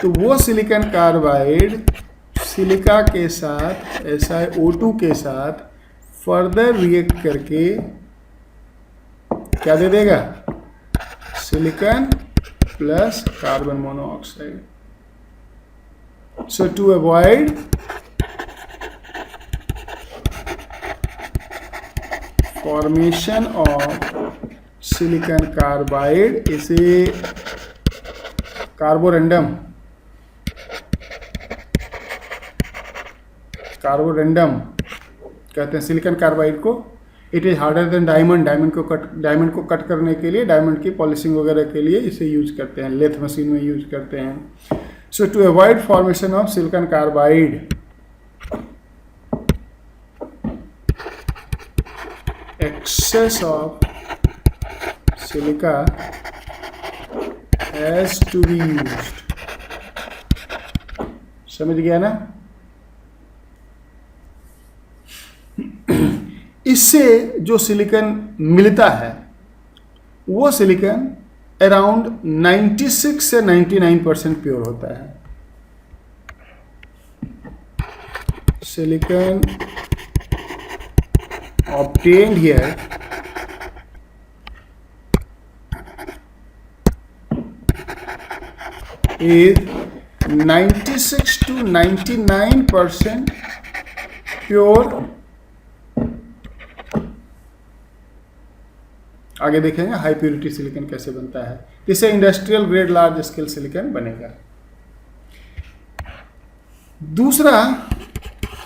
Speaker 1: तो वो सिलिकॉन कार्बाइड सिलिका के साथ SiO2 के साथ फर्दर रिएक्ट करके क्या दे देगा? Silicon plus carbon monoxide. So to avoid formation of silicon carbide, इसे कार्बोरेंडम कहते हैं सिलिकॉन कार्बाइड को। It is harder than diamond, diamond को कट करने के लिए, डायमंड की पॉलिशिंग वगैरह के लिए इसे यूज करते हैं, लेथ मशीन में यूज करते हैं। So to avoid formation of silicon carbide, excess of silica has to be used। समझ गया ना? इससे जो सिलिकॉन मिलता है वो सिलिकॉन अराउंड 96 से 99% प्योर होता है। Silicon obtained here is 96 to 99% pure. आगे देखेंगे हाई प्योरिटी सिलिकॉन कैसे बनता है, इससे industrial grade large scale silicon बनेगा। दूसरा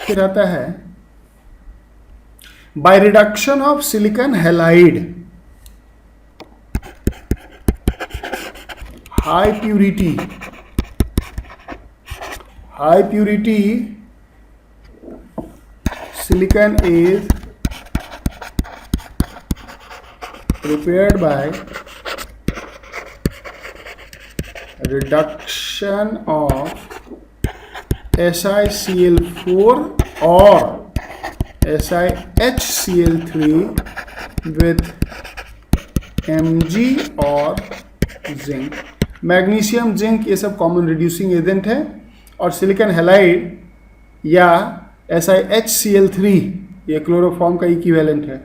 Speaker 1: फिर आता है by reduction of silicon halide, high purity silicon is prepared by reduction of SiCl4 or SiHCl3 with Mg और जिंक। मैग्नीशियम, जिंक ये सब कॉमन रिड्यूसिंग एजेंट है, और सिलिकॉन हैलाइड या SiHCl3 ये क्लोरोफॉर्म का इक्विवेलेंट है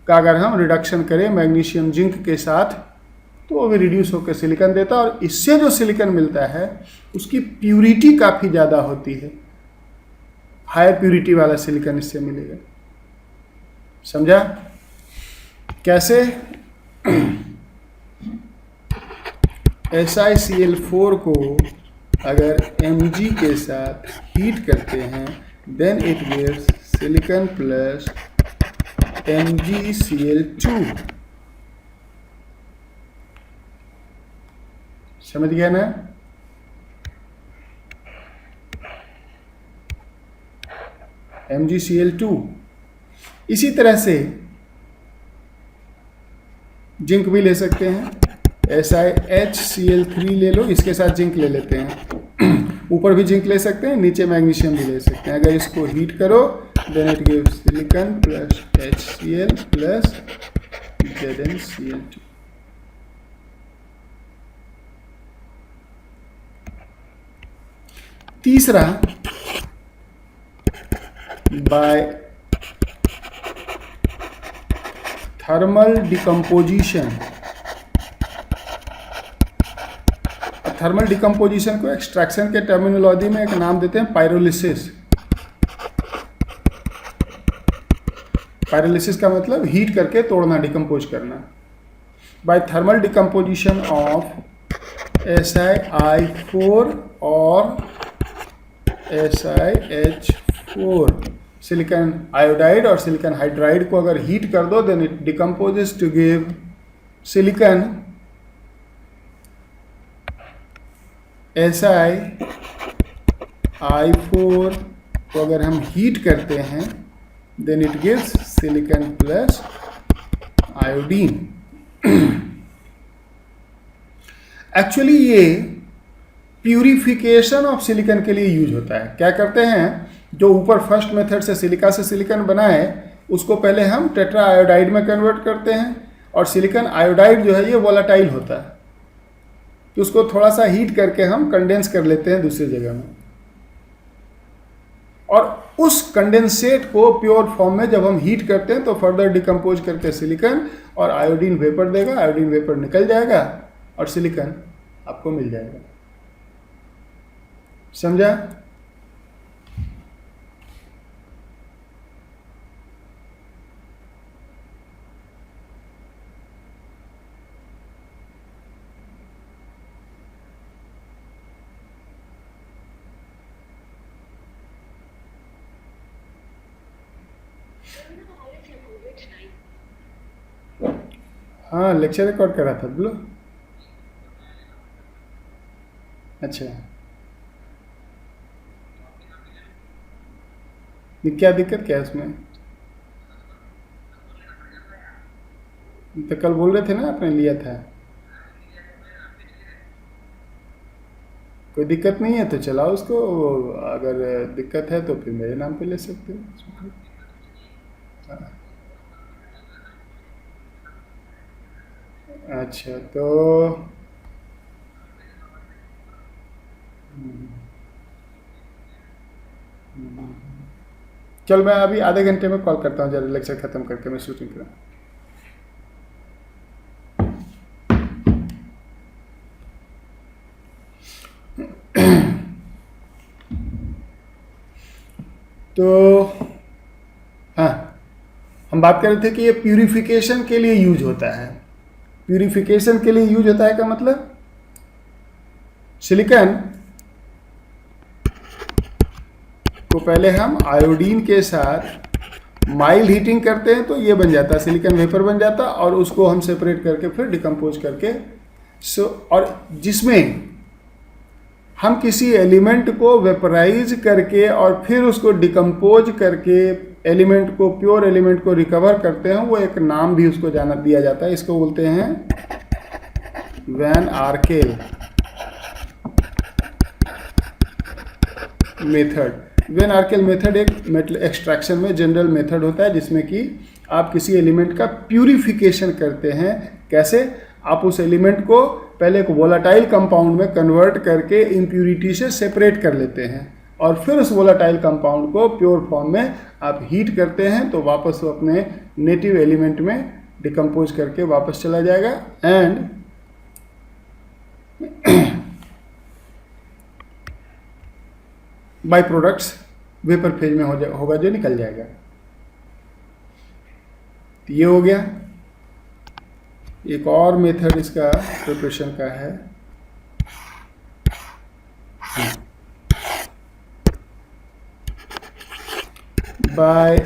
Speaker 1: का अगर हम रिडक्शन करें मैग्नीशियम जिंक के साथ तो वो भी रिड्यूस होकर सिलिकॉन देता है, और इससे जो सिलिकॉन मिलता है उसकी प्यूरिटी काफ़ी ज़्यादा होती है, हायर प्यूरिटी वाला सिलिकॉन इससे मिलेगा। समझा कैसे? SiCl4 को अगर Mg के साथ हीट करते हैं then it gives silicon plus MgCl2। समझ गया ना? MgCl2। इसी तरह से जिंक भी ले सकते हैं, SiHCl3 ले लो, इसके साथ जिंक ले लेते हैं ऊपर भी जिंक ले सकते हैं, नीचे मैग्नीशियम भी ले सकते हैं। अगर इसको हीट करो then it gives silicon plus HCl plus ZnCl2। तीसरा, by thermal decomposition. Thermal decomposition को एक्सट्रैक्शन के टर्मिनोलॉजी में एक नाम देते हैं पायरोलिसिस। पायरोलिसिस का मतलब हीट करके तोड़ना, डिकम्पोज करना। Bye thermal decomposition of SiI4 और SiH4, सिलिकॉन आयोडाइड और सिलिकॉन हाइड्राइड को अगर हीट कर दो then it decomposes to give silicon SiI4 को अगर हम हीट करते हैं then it gives silicon plus iodine. Actually ये प्यूरिफिकेशन ऑफ सिलिकॉन के लिए यूज होता है। क्या करते हैं, जो ऊपर फर्स्ट मेथड से सिलिका से सिलिकॉन बनाए उसको पहले हम टेट्रा आयोडाइड में कन्वर्ट करते हैं, और सिलिकॉन आयोडाइड जो है ये वोलाटाइल होता है, तो उसको थोड़ा सा हीट करके हम कंडेंस कर लेते हैं दूसरी जगह में, और उस कंडेंसेट को प्योर फॉर्म में जब हम हीट करते हैं तो फर्दर डिकम्पोज करके सिलिकॉन और आयोडीन वेपर देगा, आयोडीन वेपर निकल जाएगा और सिलिकॉन आपको मिल जाएगा। समझा? हाँ, लेक्चर रिकॉर्ड करा था, बोलो। अच्छा, क्या दिक्कत क्या है उसमें? तो कल बोल रहे थे ना आपने लिया था। कोई दिक्कत नहीं है तो चलाओ उसको, अगर दिक्कत है तो फिर मेरे नाम पे ले सकते हो। अच्छा, तो चल मैं अभी आधे घंटे में कॉल करता हूँ, जरा लेक्चर ख़त्म करके मैं शूटिंग करूँ। तो हाँ, हम बात कर रहे थे कि ये प्यूरिफिकेशन के लिए यूज होता है। प्यूरिफिकेशन के लिए यूज होता है का मतलब, सिलिकॉन को पहले हम आयोडीन के साथ माइल्ड हीटिंग करते हैं तो ये बन जाता है, सिलिकॉन वेपर बन जाता, और उसको हम सेपरेट करके फिर डिकम्पोज करके और जिसमें हम किसी एलिमेंट को वेपराइज करके और फिर उसको डिकम्पोज करके एलिमेंट को, प्योर एलिमेंट को रिकवर करते हैं, वो एक नाम भी उसको जाना दिया जाता है। इसको बोलते हैं वैन आर्केल मेथड। वैन आर्केल मेथड एक मेटल एक्सट्रैक्शन में जनरल मेथड होता है जिसमें कि आप किसी एलिमेंट का प्यूरिफिकेशन करते हैं। कैसे? आप उस एलिमेंट को पहले एक वोलाटाइल कंपाउंड में कन्वर्ट करके इम्प्यूरिटी से सेपरेट कर लेते हैं, और फिर उस वोलाटाइल कंपाउंड को प्योर फॉर्म में आप हीट करते हैं तो वापस वो अपने नेटिव एलिमेंट में डिकम्पोज करके वापस चला जाएगा, and by products vapour phase में होगा जो निकल जाएगा। तो ये हो गया। एक और मेथड इसका प्रिपरेशन का है, by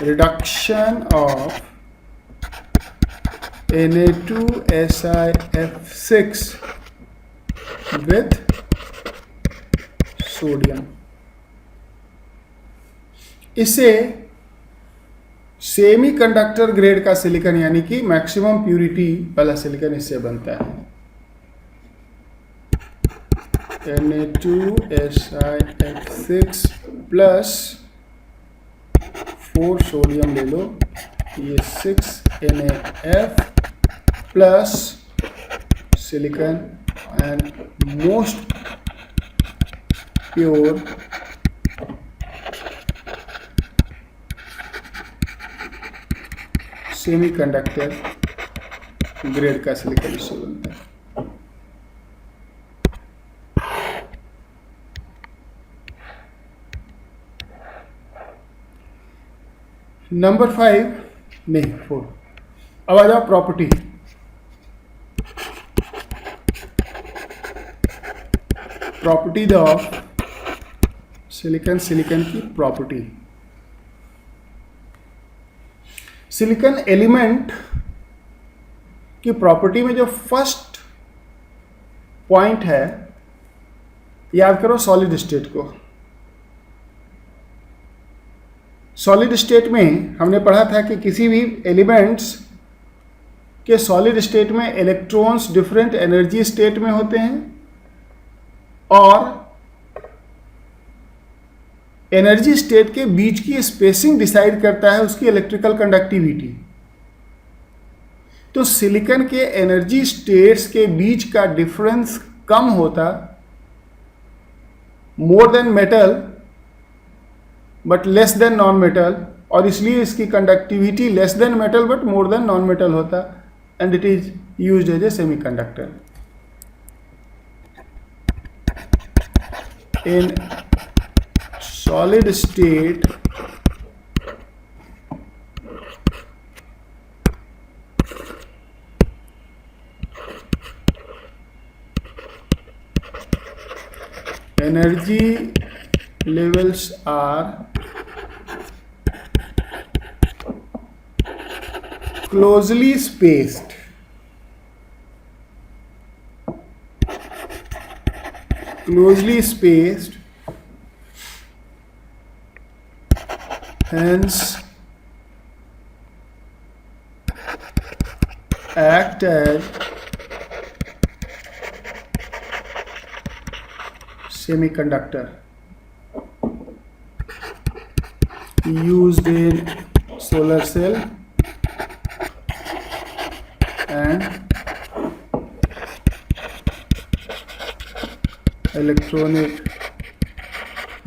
Speaker 1: reduction of Na2SiF6 with sodium. इससे सेमी कंडक्टर ग्रेड का सिलिकॉन यानी कि मैक्सिमम प्यूरिटी वाला सिलिकॉन इससे बनता है। Na2SiF6 प्लस 4 सोडियम ले लो, ये 6NaF plus silicon and most pure semiconductor grade का सिलिकॉन इससे बनता है। नंबर 5 नहीं 4। अब आ जाओ property. Properties of silicon, silicon की प्रॉपर्टी। सिलिकॉन एलिमेंट की प्रॉपर्टी में जो फर्स्ट पॉइंट है, याद करो सॉलिड स्टेट को। सॉलिड स्टेट में हमने पढ़ा था कि किसी भी एलिमेंट्स के सॉलिड स्टेट में इलेक्ट्रॉन्स डिफरेंट एनर्जी स्टेट में होते हैं और एनर्जी स्टेट के बीच की स्पेसिंग डिसाइड करता है उसकी इलेक्ट्रिकल कंडक्टिविटी। तो सिलिकॉन के एनर्जी स्टेट्स के बीच का डिफरेंस कम होता, more than metal but less than non metal, और इसलिए इसकी conductivity less than metal but more than non metal होता, and it is used as a semiconductor. In solid state energy levels are closely spaced. Closely spaced, hence act as semiconductor used in solar cell and electronic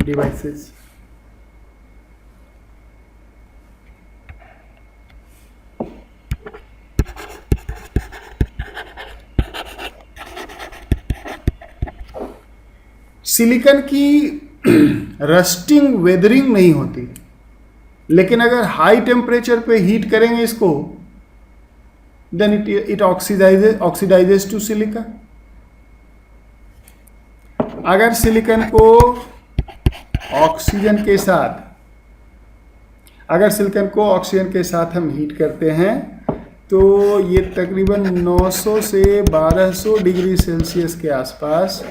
Speaker 1: devices. Silicon की rusting weathering नहीं होती, लेकिन अगर high temperature पे heat करेंगे इसको, then it oxidizes to silicon. अगर silicon को ऑक्सीजन के साथ हम हीट करते हैं तो ये तकरीबन 900 से 1200 डिग्री सेल्सियस के आसपास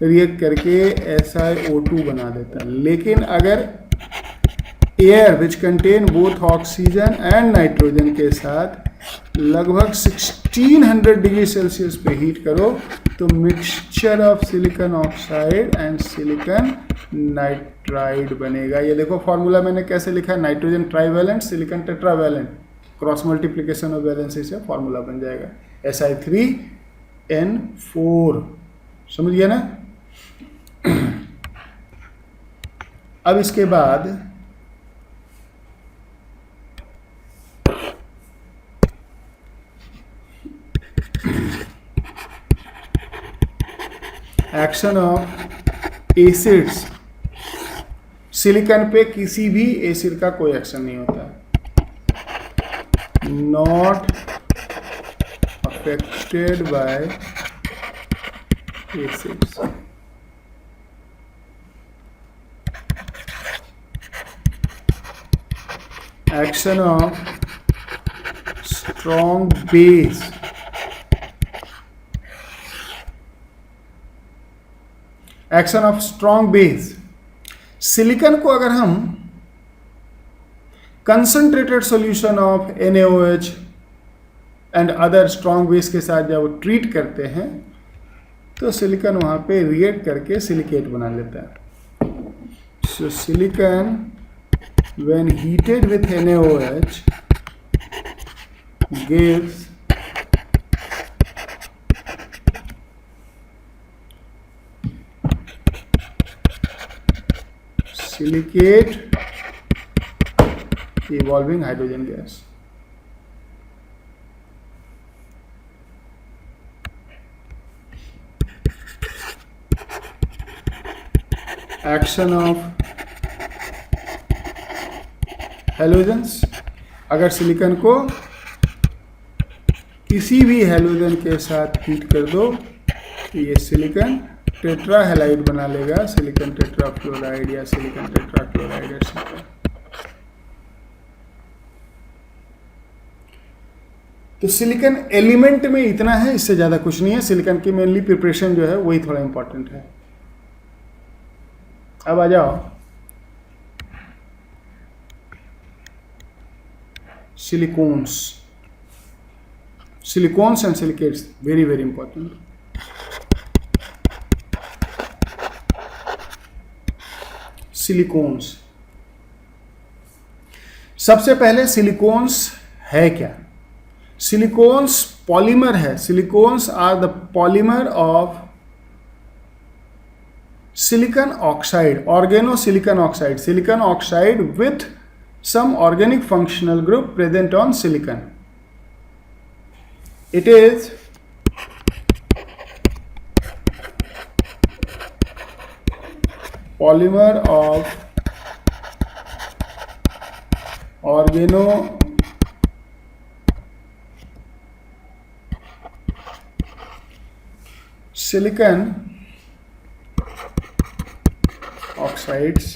Speaker 1: रिएक्ट करके SiO2 बना देता है। लेकिन अगर air which contain both oxygen and nitrogen के साथ लगभग 1600 डिग्री सेल्सियस पे हीट करो तो mixture of silicon oxide and silicon nitride बनेगा। ये देखो फॉर्मूला मैंने कैसे लिखा है, nitrogen trivalent, silicon tetravalent, cross multiplication of valency से फॉर्मूला बन जाएगा Si3N4। समझ गया ना। अब इसके बाद एक्शन ऑफ एसिड्स। सिलिकॉन पे किसी भी एसिड का कोई एक्शन नहीं होता, not affected by acids. Action of strong base. Action of strong base. Silicon को अगर हम concentrated solution of NaOH and other strong base के साथ जब ट्रीट करते हैं तो सिलिकॉन वहाँ पे रिएक्ट करके सिलिकेट बना लेता है। So silicon when heated with NaOH gives silicate evolving hydrogen gas. Action of halogens, अगर सिलिकॉन को किसी भी हैलोजन के साथ हीट कर दो तो ये सिलिकॉन टेट्रा हैलाइड बना लेगा, सिलिकॉन टेट्राफ्लोराइड या सिलिकॉन टेट्राक्लोराइड एक्सेट्रा। तो सिलिकॉन एलिमेंट में इतना है, इससे ज़्यादा कुछ नहीं है। सिलिकॉन की मेनली प्रिपरेशन जो है वही थोड़ा इंपॉर्टेंट है। अब आ जाओ silicones. Silicones and silicates very very important. Silicones, सबसे पहले सिलिकॉन्स है क्या? सिलिकॉन्स पॉलीमर है। Silicones are the polymer of silicon oxide, organosilicon oxide, silicon oxide with some organic functional group present on silicon. It is polymer of organosilicon oxides.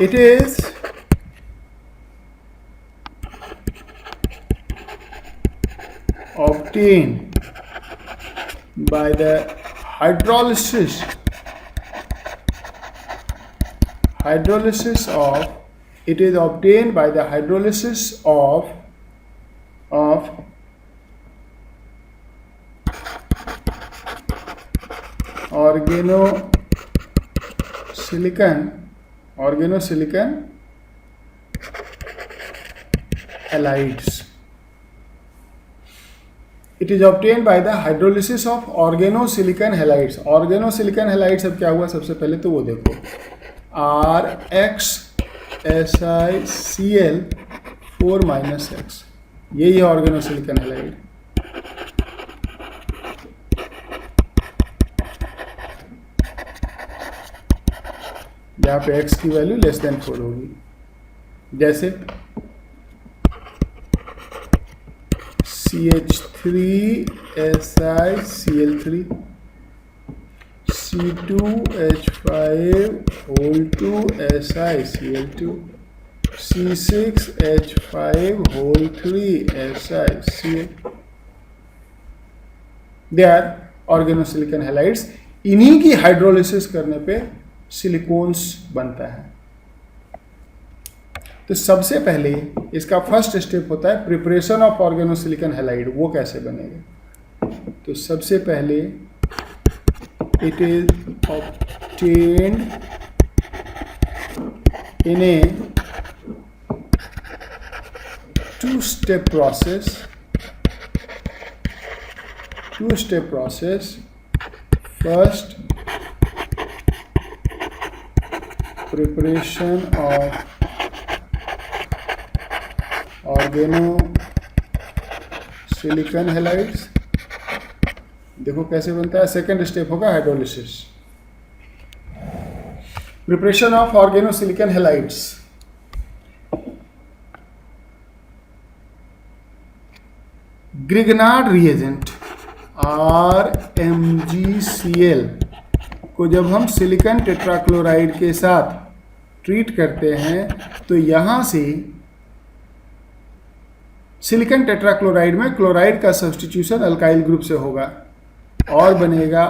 Speaker 1: It is obtained by the hydrolysis of, it is obtained by the hydrolysis of organosilicon halides. It is obtained by the hydrolysis of organosilicon halides. Organosilicon halides अब क्या हुआ? सबसे पहले तो वो देखो, RxSiCl4-X, यही है organosilicon halide। यहाँ पे x की वैल्यू लेस देन 4 होगी, जैसे CH3SiCl3, C2H5(2)SiCl2, C6H5(3)SiCl। They are organosilicon halides. इन्हीं की हाइड्रोलिसिस करने पे सिलिकॉन्स बनता है। तो सबसे पहले इसका फर्स्ट स्टेप होता है प्रिपरेशन ऑफ ऑर्गेनोसिलिकन हैलाइड। वो कैसे बनेगा? तो सबसे पहले it is obtained in a two step process. First, preparation of organosilicon halides। देखो कैसे बनता है। सेकेंड स्टेप होगा hydrolysis. Preparation of organosilicon halides. Grignard reagent RMgCl को जब हम सिलिकॉन टेट्राक्लोराइड के साथ ट्रीट करते हैं तो यहाँ से सिलिकॉन टेट्राक्लोराइड में क्लोराइड का सब्स्टिट्यूशन अल्काइल ग्रुप से होगा और बनेगा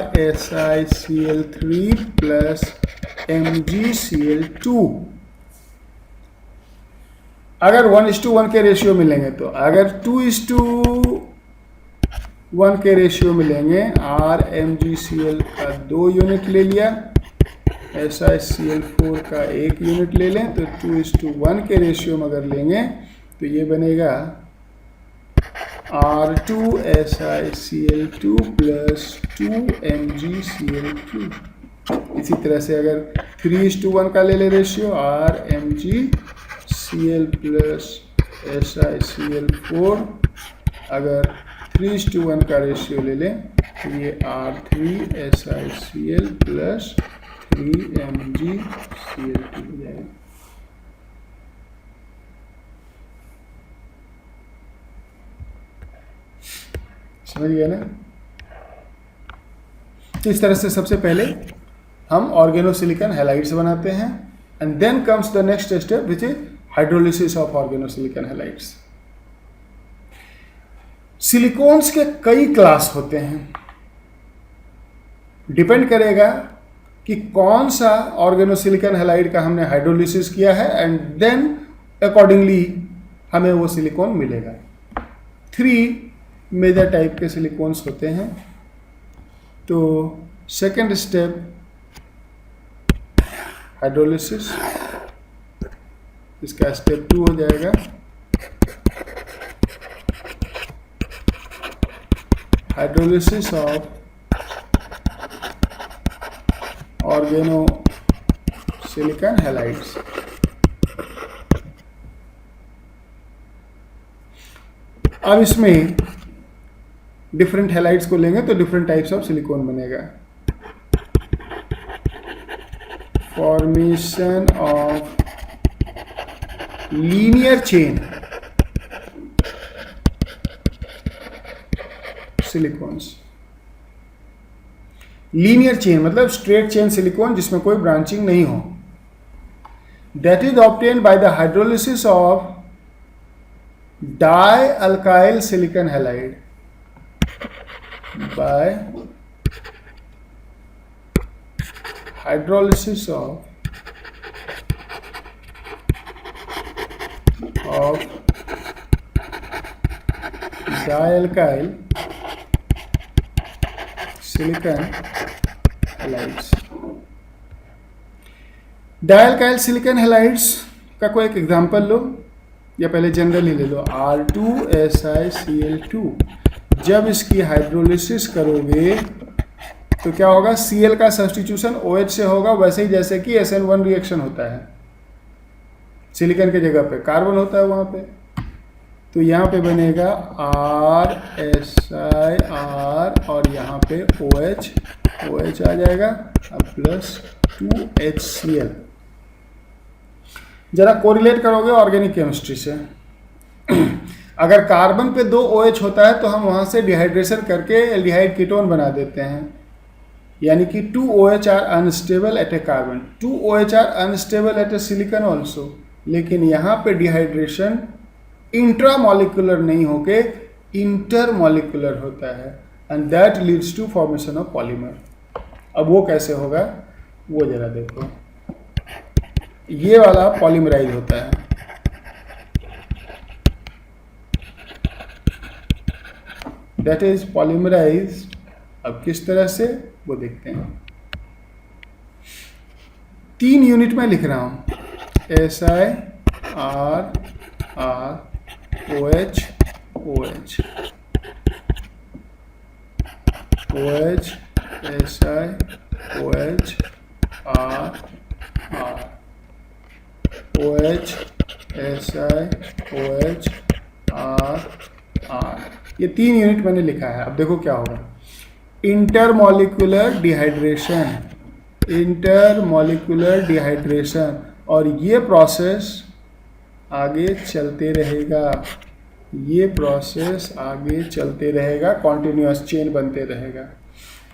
Speaker 1: RSiCl3 प्लस MgCl2। अगर 1:1 के रेशियो मिलेंगे तो, अगर 2:1 1 के रेशियो में लेंगे, RMgCl का 2 यूनिट ले लिया, SiCl4 का 1 यूनिट ले लें, तो 2:1 के रेशियो में अगर लेंगे तो ये बनेगा R2SiCl2 प्लस 2MgCl2। इसी तरह से अगर 3:1 का ले ले रेशियो, RMgCl प्लस SiCl4, अगर 3:1 का रेशियो ले लें तो ये R3SiCl प्लस 3MgCl2 हो जाएगा। समझ गया ना? तो इस तरह से सबसे पहले हम ऑर्गेनोसिलिकॉन हैलाइड्स बनाते हैं, and then comes the next step which is hydrolysis of organosilicon halides. Silicones के कई क्लास होते हैं, डिपेंड करेगा कि कौन सा ऑर्गेनोसिलिकॉन हैलाइड का हमने हाइड्रोलिसिस किया है, एंड देन अकॉर्डिंगली हमें वो सिलिकॉन मिलेगा। 3 मेजर टाइप के सिलिकॉन्स होते हैं। तो सेकेंड स्टेप हाइड्रोलिसिस, इसका स्टेप 2 हो जाएगा। Hydrolysis of organosilicon halides. अब इसमें डिफरेंट हैलाइड्स को लेंगे तो डिफरेंट टाइप्स ऑफ सिलिकॉन बनेगा। Formation of linear chain silicones. Linear chain मतलब स्ट्रेट चेन सिलिकॉन जिसमें कोई ब्रांचिंग नहीं हो, that is obtained by the hydrolysis of dialkyl silicon halide by hydrolysis of dialkyl silicon halides। Dialkyl silicon halides का कोई एक example लो, या पहले जनरल ही ले लो, R2SiCl2। जब इसकी हाइड्रोलिसिस करोगे तो क्या होगा, Cl का सब्स्टिट्यूशन OH से होगा, वैसे ही जैसे कि SN1 रिएक्शन होता है, सिलिकॉन के जगह पे कार्बन होता है वहाँ पे। तो यहाँ पे बनेगा RSiR और यहाँ पे OH आ जाएगा, अब प्लस 2HCl। जरा कोरिलेट करोगे ऑर्गेनिक केमिस्ट्री से, अगर कार्बन पे 2 OH होता है तो हम वहाँ से डिहाइड्रेशन करके एल्डिहाइड कीटोन बना देते हैं, यानी कि 2 OH are unstable at a carbon, 2 OH are unstable at a silicon also. लेकिन यहाँ पे डिहाइड्रेशन इंट्रामॉलिक्यूलर नहीं होके इंटरमॉलिक्यूलर होता है, and that leads to formation of polymer. अब वो कैसे होगा वो जरा देखो, ये वाला पॉलीमराइज होता है, दैट इज पॉलीमराइज। अब किस तरह से वो देखते हैं। 3 यूनिट में लिख रहा हूं, SiR OH OH OH Si OH R OH Si OH R। ये 3 यूनिट मैंने लिखा है। अब देखो क्या होगा, इंटरमॉलिक्यूलर डिहाइड्रेशन, और ये प्रोसेस आगे चलते रहेगा, कॉन्टिन्यूअस चेन बनते रहेगा।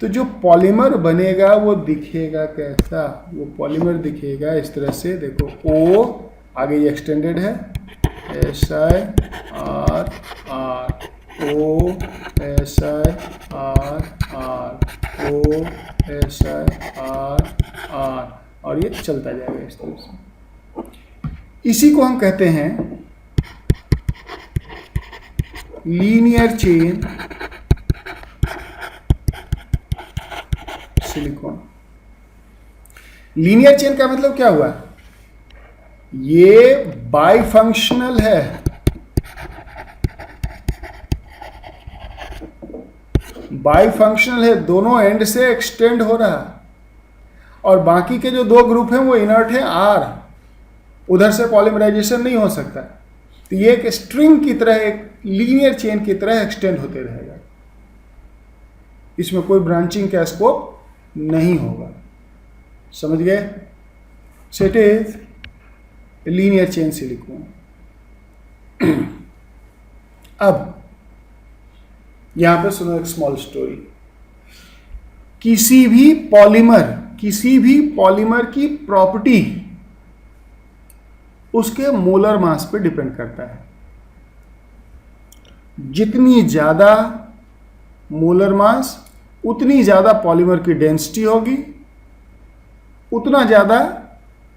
Speaker 1: तो जो पॉलीमर बनेगा वो दिखेगा कैसा, वो पॉलीमर दिखेगा इस तरह से, देखो O आगे ये एक्सटेंडेड है, SiR O SiR O SiR, और ये चलता जाएगा इस तरह से। इसी को हम कहते हैं linear chain silicon. Linear chain का मतलब क्या हुआ? ये बाइफंक्शनल है, बाइफंक्शनल है, दोनों एंड से एक्सटेंड हो रहा है, और बाकी के जो दो ग्रुप हैं वो इनर्ट है आर, उधर से पॉलीमराइजेशन नहीं हो सकता। तो ये एक स्ट्रिंग की तरह, एक लीनियर चेन की तरह एक्सटेंड होते रहेगा, इसमें कोई ब्रांचिंग का स्कोप नहीं होगा। समझ गए? So it is linear chain silicon. अब यहां पे सुनो एक स्मॉल स्टोरी। किसी भी पॉलीमर की प्रॉपर्टी उसके मोलर मास पे डिपेंड करता है। जितनी ज्यादा मोलर मास उतनी ज्यादा पॉलीमर की डेंसिटी होगी, उतना ज्यादा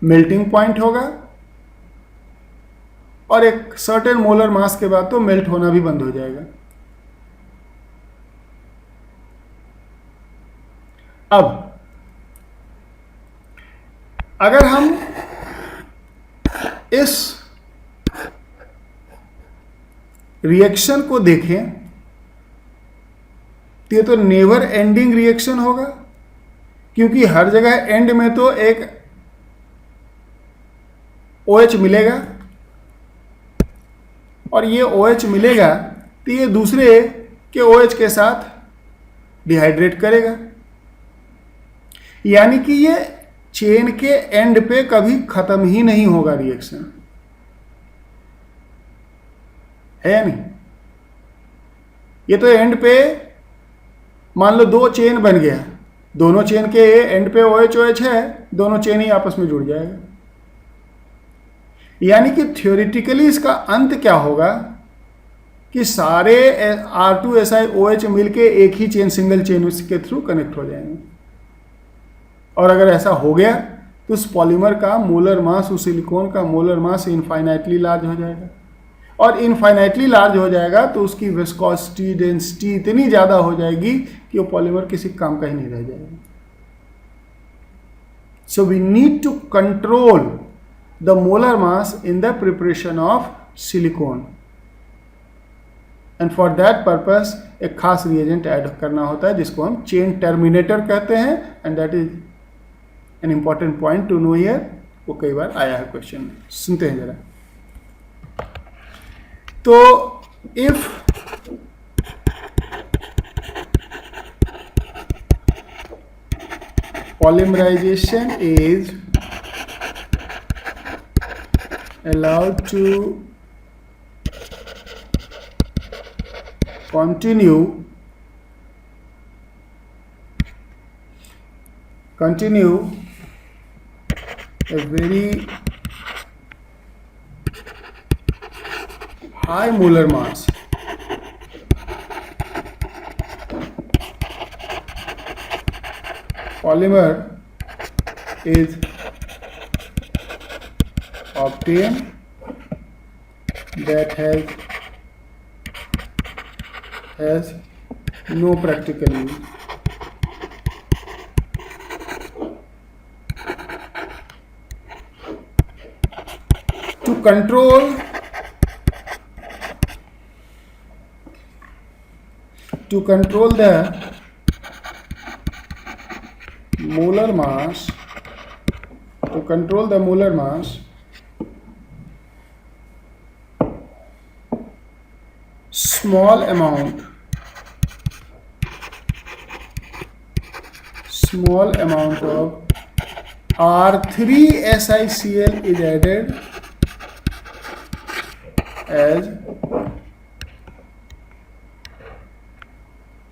Speaker 1: मेल्टिंग पॉइंट होगा, और एक सर्टेन मोलर मास के बाद तो मेल्ट होना भी बंद हो जाएगा। अब अगर हम इस रिएक्शन को देखें तो ये तो नेवर एंडिंग रिएक्शन होगा, क्योंकि हर जगह एंड में तो एक OH मिलेगा, और ये OH मिलेगा तो ये दूसरे के OH के साथ डिहाइड्रेट करेगा, यानी कि ये चेन के एंड पे कभी खत्म ही नहीं होगा रिएक्शन, है या नहीं? ये तो एंड पे मान लो दो चेन बन गया, दोनों चेन के एंड पे OH है, दोनों चेन ही आपस में जुड़ जाएगा। यानी कि थ्योरेटिकली इसका अंत क्या होगा कि सारे R2SiOH मिलके एक ही चेन, सिंगल चेन के थ्रू कनेक्ट हो जाएंगे। और अगर ऐसा हो गया तो उस पॉलीमर का मोलर मास, उस सिलिकॉन का मोलर मास इनफाइनाइटली लार्ज हो जाएगा, और इनफाइनाइटली लार्ज हो जाएगा तो उसकी विस्कोसिटी, डेंसिटी इतनी ज़्यादा हो जाएगी कि वो पॉलीमर किसी काम का ही नहीं रह जाएगा। So we need to control the molar mass in the preparation of silicon, and for that purpose एक खास रिएजेंट ऐड करना होता है जिसको हम चेन टर्मिनेटर कहते हैं, and that is an important point to know here. वो कई बार आया है क्वेश्चन में, सुनते हैं जरा। तो if polymerization is allowed to continue a very high molar mass, polymer is obtained that has no practical use. To control the molar mass, small amount of R3SiCl is added as,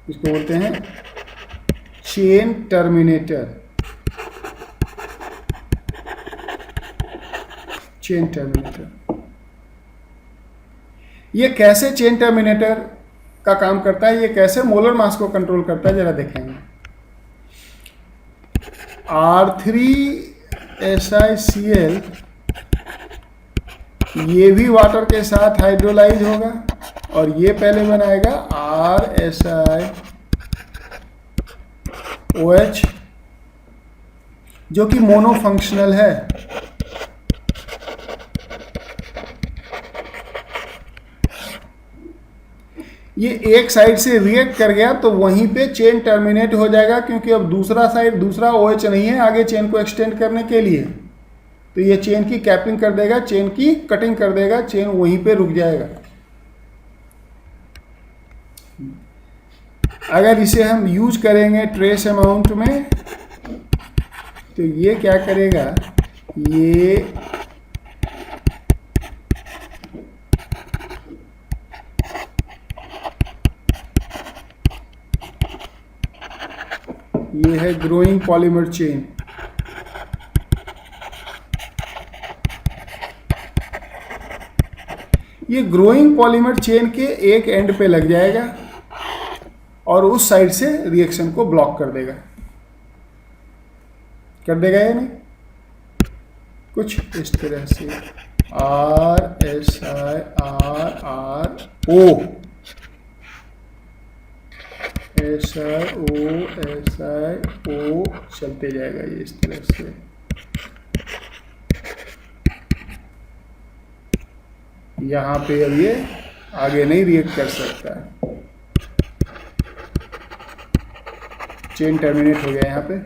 Speaker 1: इसको बोलते हैं chain terminator. ये कैसे chain terminator का काम करता है, ये कैसे मोलर मास को कंट्रोल करता है, जरा देखेंगे। R3SiCl ये भी वाटर के साथ हाइड्रोलाइज होगा, और ये पहले बनाएगा RSiOH जो कि मोनोफंक्शनल है। ये एक साइड से रिएक्ट कर गया तो वहीं पे चेन टर्मिनेट हो जाएगा, क्योंकि अब दूसरा OH नहीं है आगे चेन को एक्सटेंड करने के लिए, तो ये चेन की कैपिंग कर देगा, चेन की कटिंग कर देगा, चेन वहीं पे रुक जाएगा। अगर इसे हम यूज करेंगे ट्रेस अमाउंट में तो ये क्या करेगा, ये है ग्रोइंग पॉलीमर चेन। ये ग्रोइंग पॉलीमर चेन के एक एंड पे लग जाएगा और उस साइड से रिएक्शन को ब्लॉक कर देगा या नहीं, कुछ इस तरह से RSI RRO SiO चलते जाएगा ये इस तरह से। यहाँ पे अब ये आगे नहीं रिएक्ट कर सकता है, चेन टर्मिनेट हो गया यहाँ पे।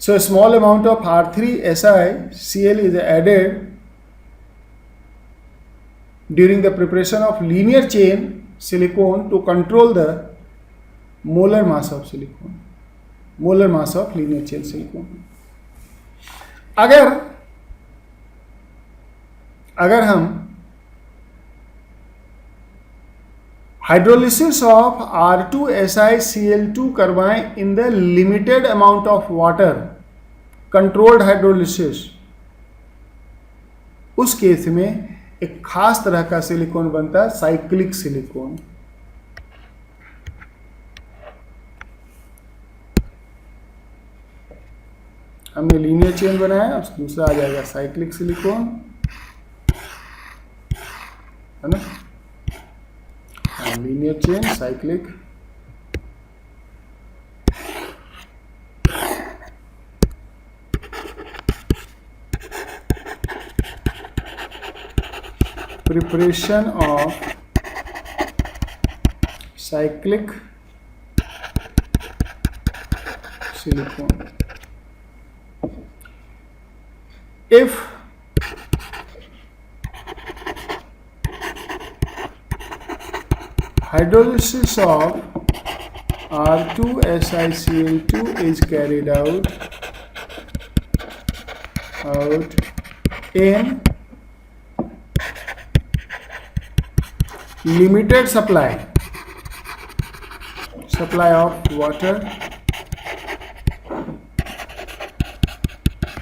Speaker 1: So a small amount of R3SiCl is added during the preparation of linear chain silicone to control the molar mass of silicone, molar mass of linear chain silicone। अगर हम hydrolysis of R2SiCl2 करवाएं in the limited amount of water, controlled hydrolysis, उस case में एक खास तरह का silicon बनता है, साइक्लिक सिलिकॉन। हमने लीनियर चेन बनाया, अब दूसरा आ जाएगा साइक्लिक सिलिकॉन, है ना, linear chain cyclic. Preparation of cyclic silicone. If hydrolysis of R2SiCl2 is carried out in limited supply of water,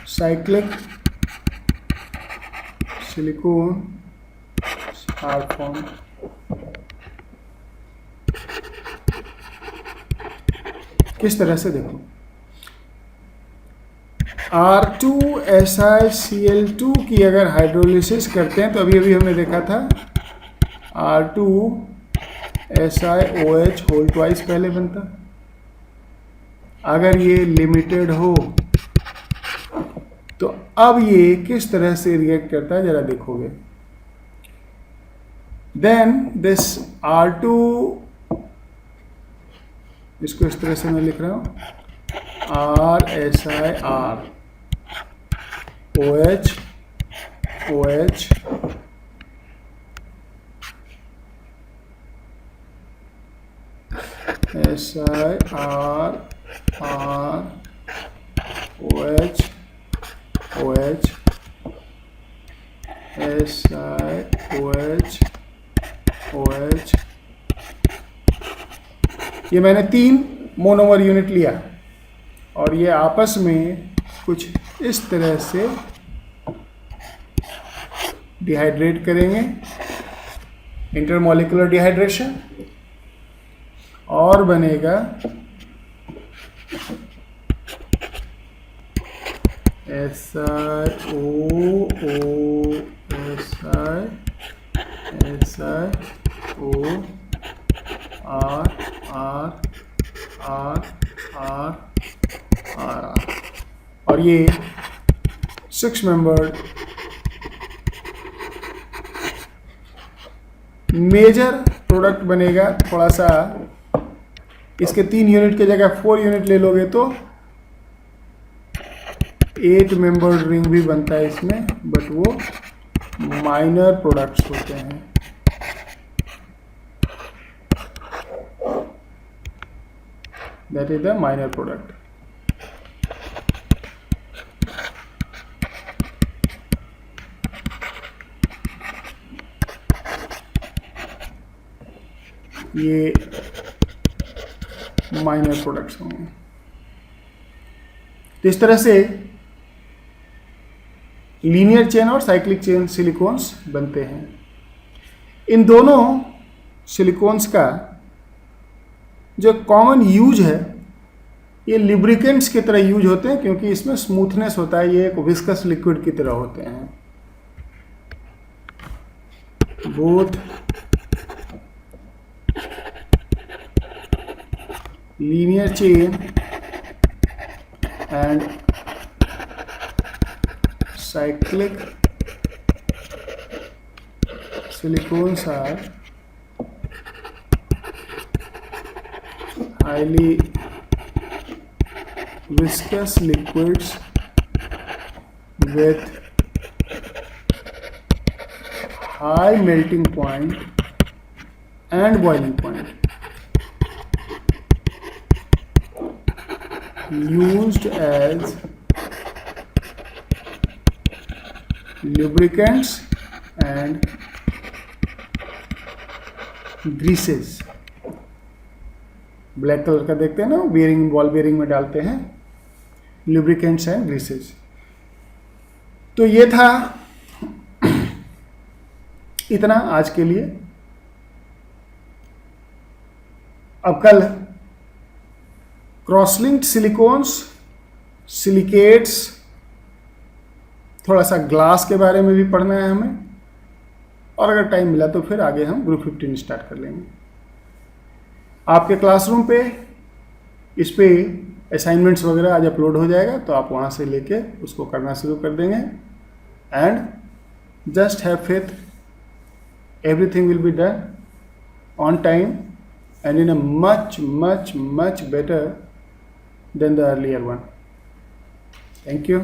Speaker 1: cyclic silicone are formed। किस तरह से देखो, R2SiCl2 की अगर हाइड्रोलिसिस करते हैं तो अभी हमने देखा था R2SiOH होल ट्वाइस पहले बनता। अगर ये लिमिटेड हो तो अब ये किस तरह से रिएक्ट करता है जरा देखोगे। देन दिस R2, इसको इस तरह से मैं लिख रहा हूं RSiR OH SiR OH SiOH। ये मैंने 3 मोनोमर यूनिट लिया और ये आपस में कुछ इस तरह से डिहाइड्रेट करेंगे, इंटरमॉलिक्यूलर डिहाइड्रेशन, और बनेगा SiO और ये 6 मेंबर्ड मेजर प्रोडक्ट बनेगा। थोड़ा सा इसके 3 यूनिट की जगह 4 यूनिट ले लोगे तो 8 मेंबर्ड रिंग भी बनता है इसमें, बट वो माइनर प्रोडक्ट्स होते हैं। That is the minor product. ये माइनर प्रोडक्ट्स होंगे। तो इस तरह से लीनियर चेन और साइक्लिक चेन सिलिकॉन्स बनते हैं। इन दोनों सिलिकॉन्स का जो कॉमन यूज है, ये लिब्रिकेंट्स की तरह यूज होते हैं, क्योंकि इसमें स्मूथनेस होता है, ये एक विस्कस लिक्विड की तरह होते हैं। Both linear chain and cyclic silicones are highly viscous liquids with high melting point and boiling point, used as lubricants and greases। Black colour का देखते हैं ना, बेयरिंग, बॉल बेयरिंग में डालते हैं, lubricants and greases। तो ये था इतना आज के लिए। अब कल क्रॉसलिंक्ड सिलिकॉन्स, सिलिकेट्स, थोड़ा सा ग्लास के बारे में भी पढ़ना है हमें, और अगर टाइम मिला तो फिर आगे हम ग्रुप 15 स्टार्ट कर लेंगे। आपके क्लासरूम पे इस पे असाइनमेंट्स वगैरह आज अपलोड हो जाएगा, तो आप वहाँ से लेके उसको करना शुरू कर देंगे। And just have faith, everything will be done on time and in a much better than the earlier one. Thank you.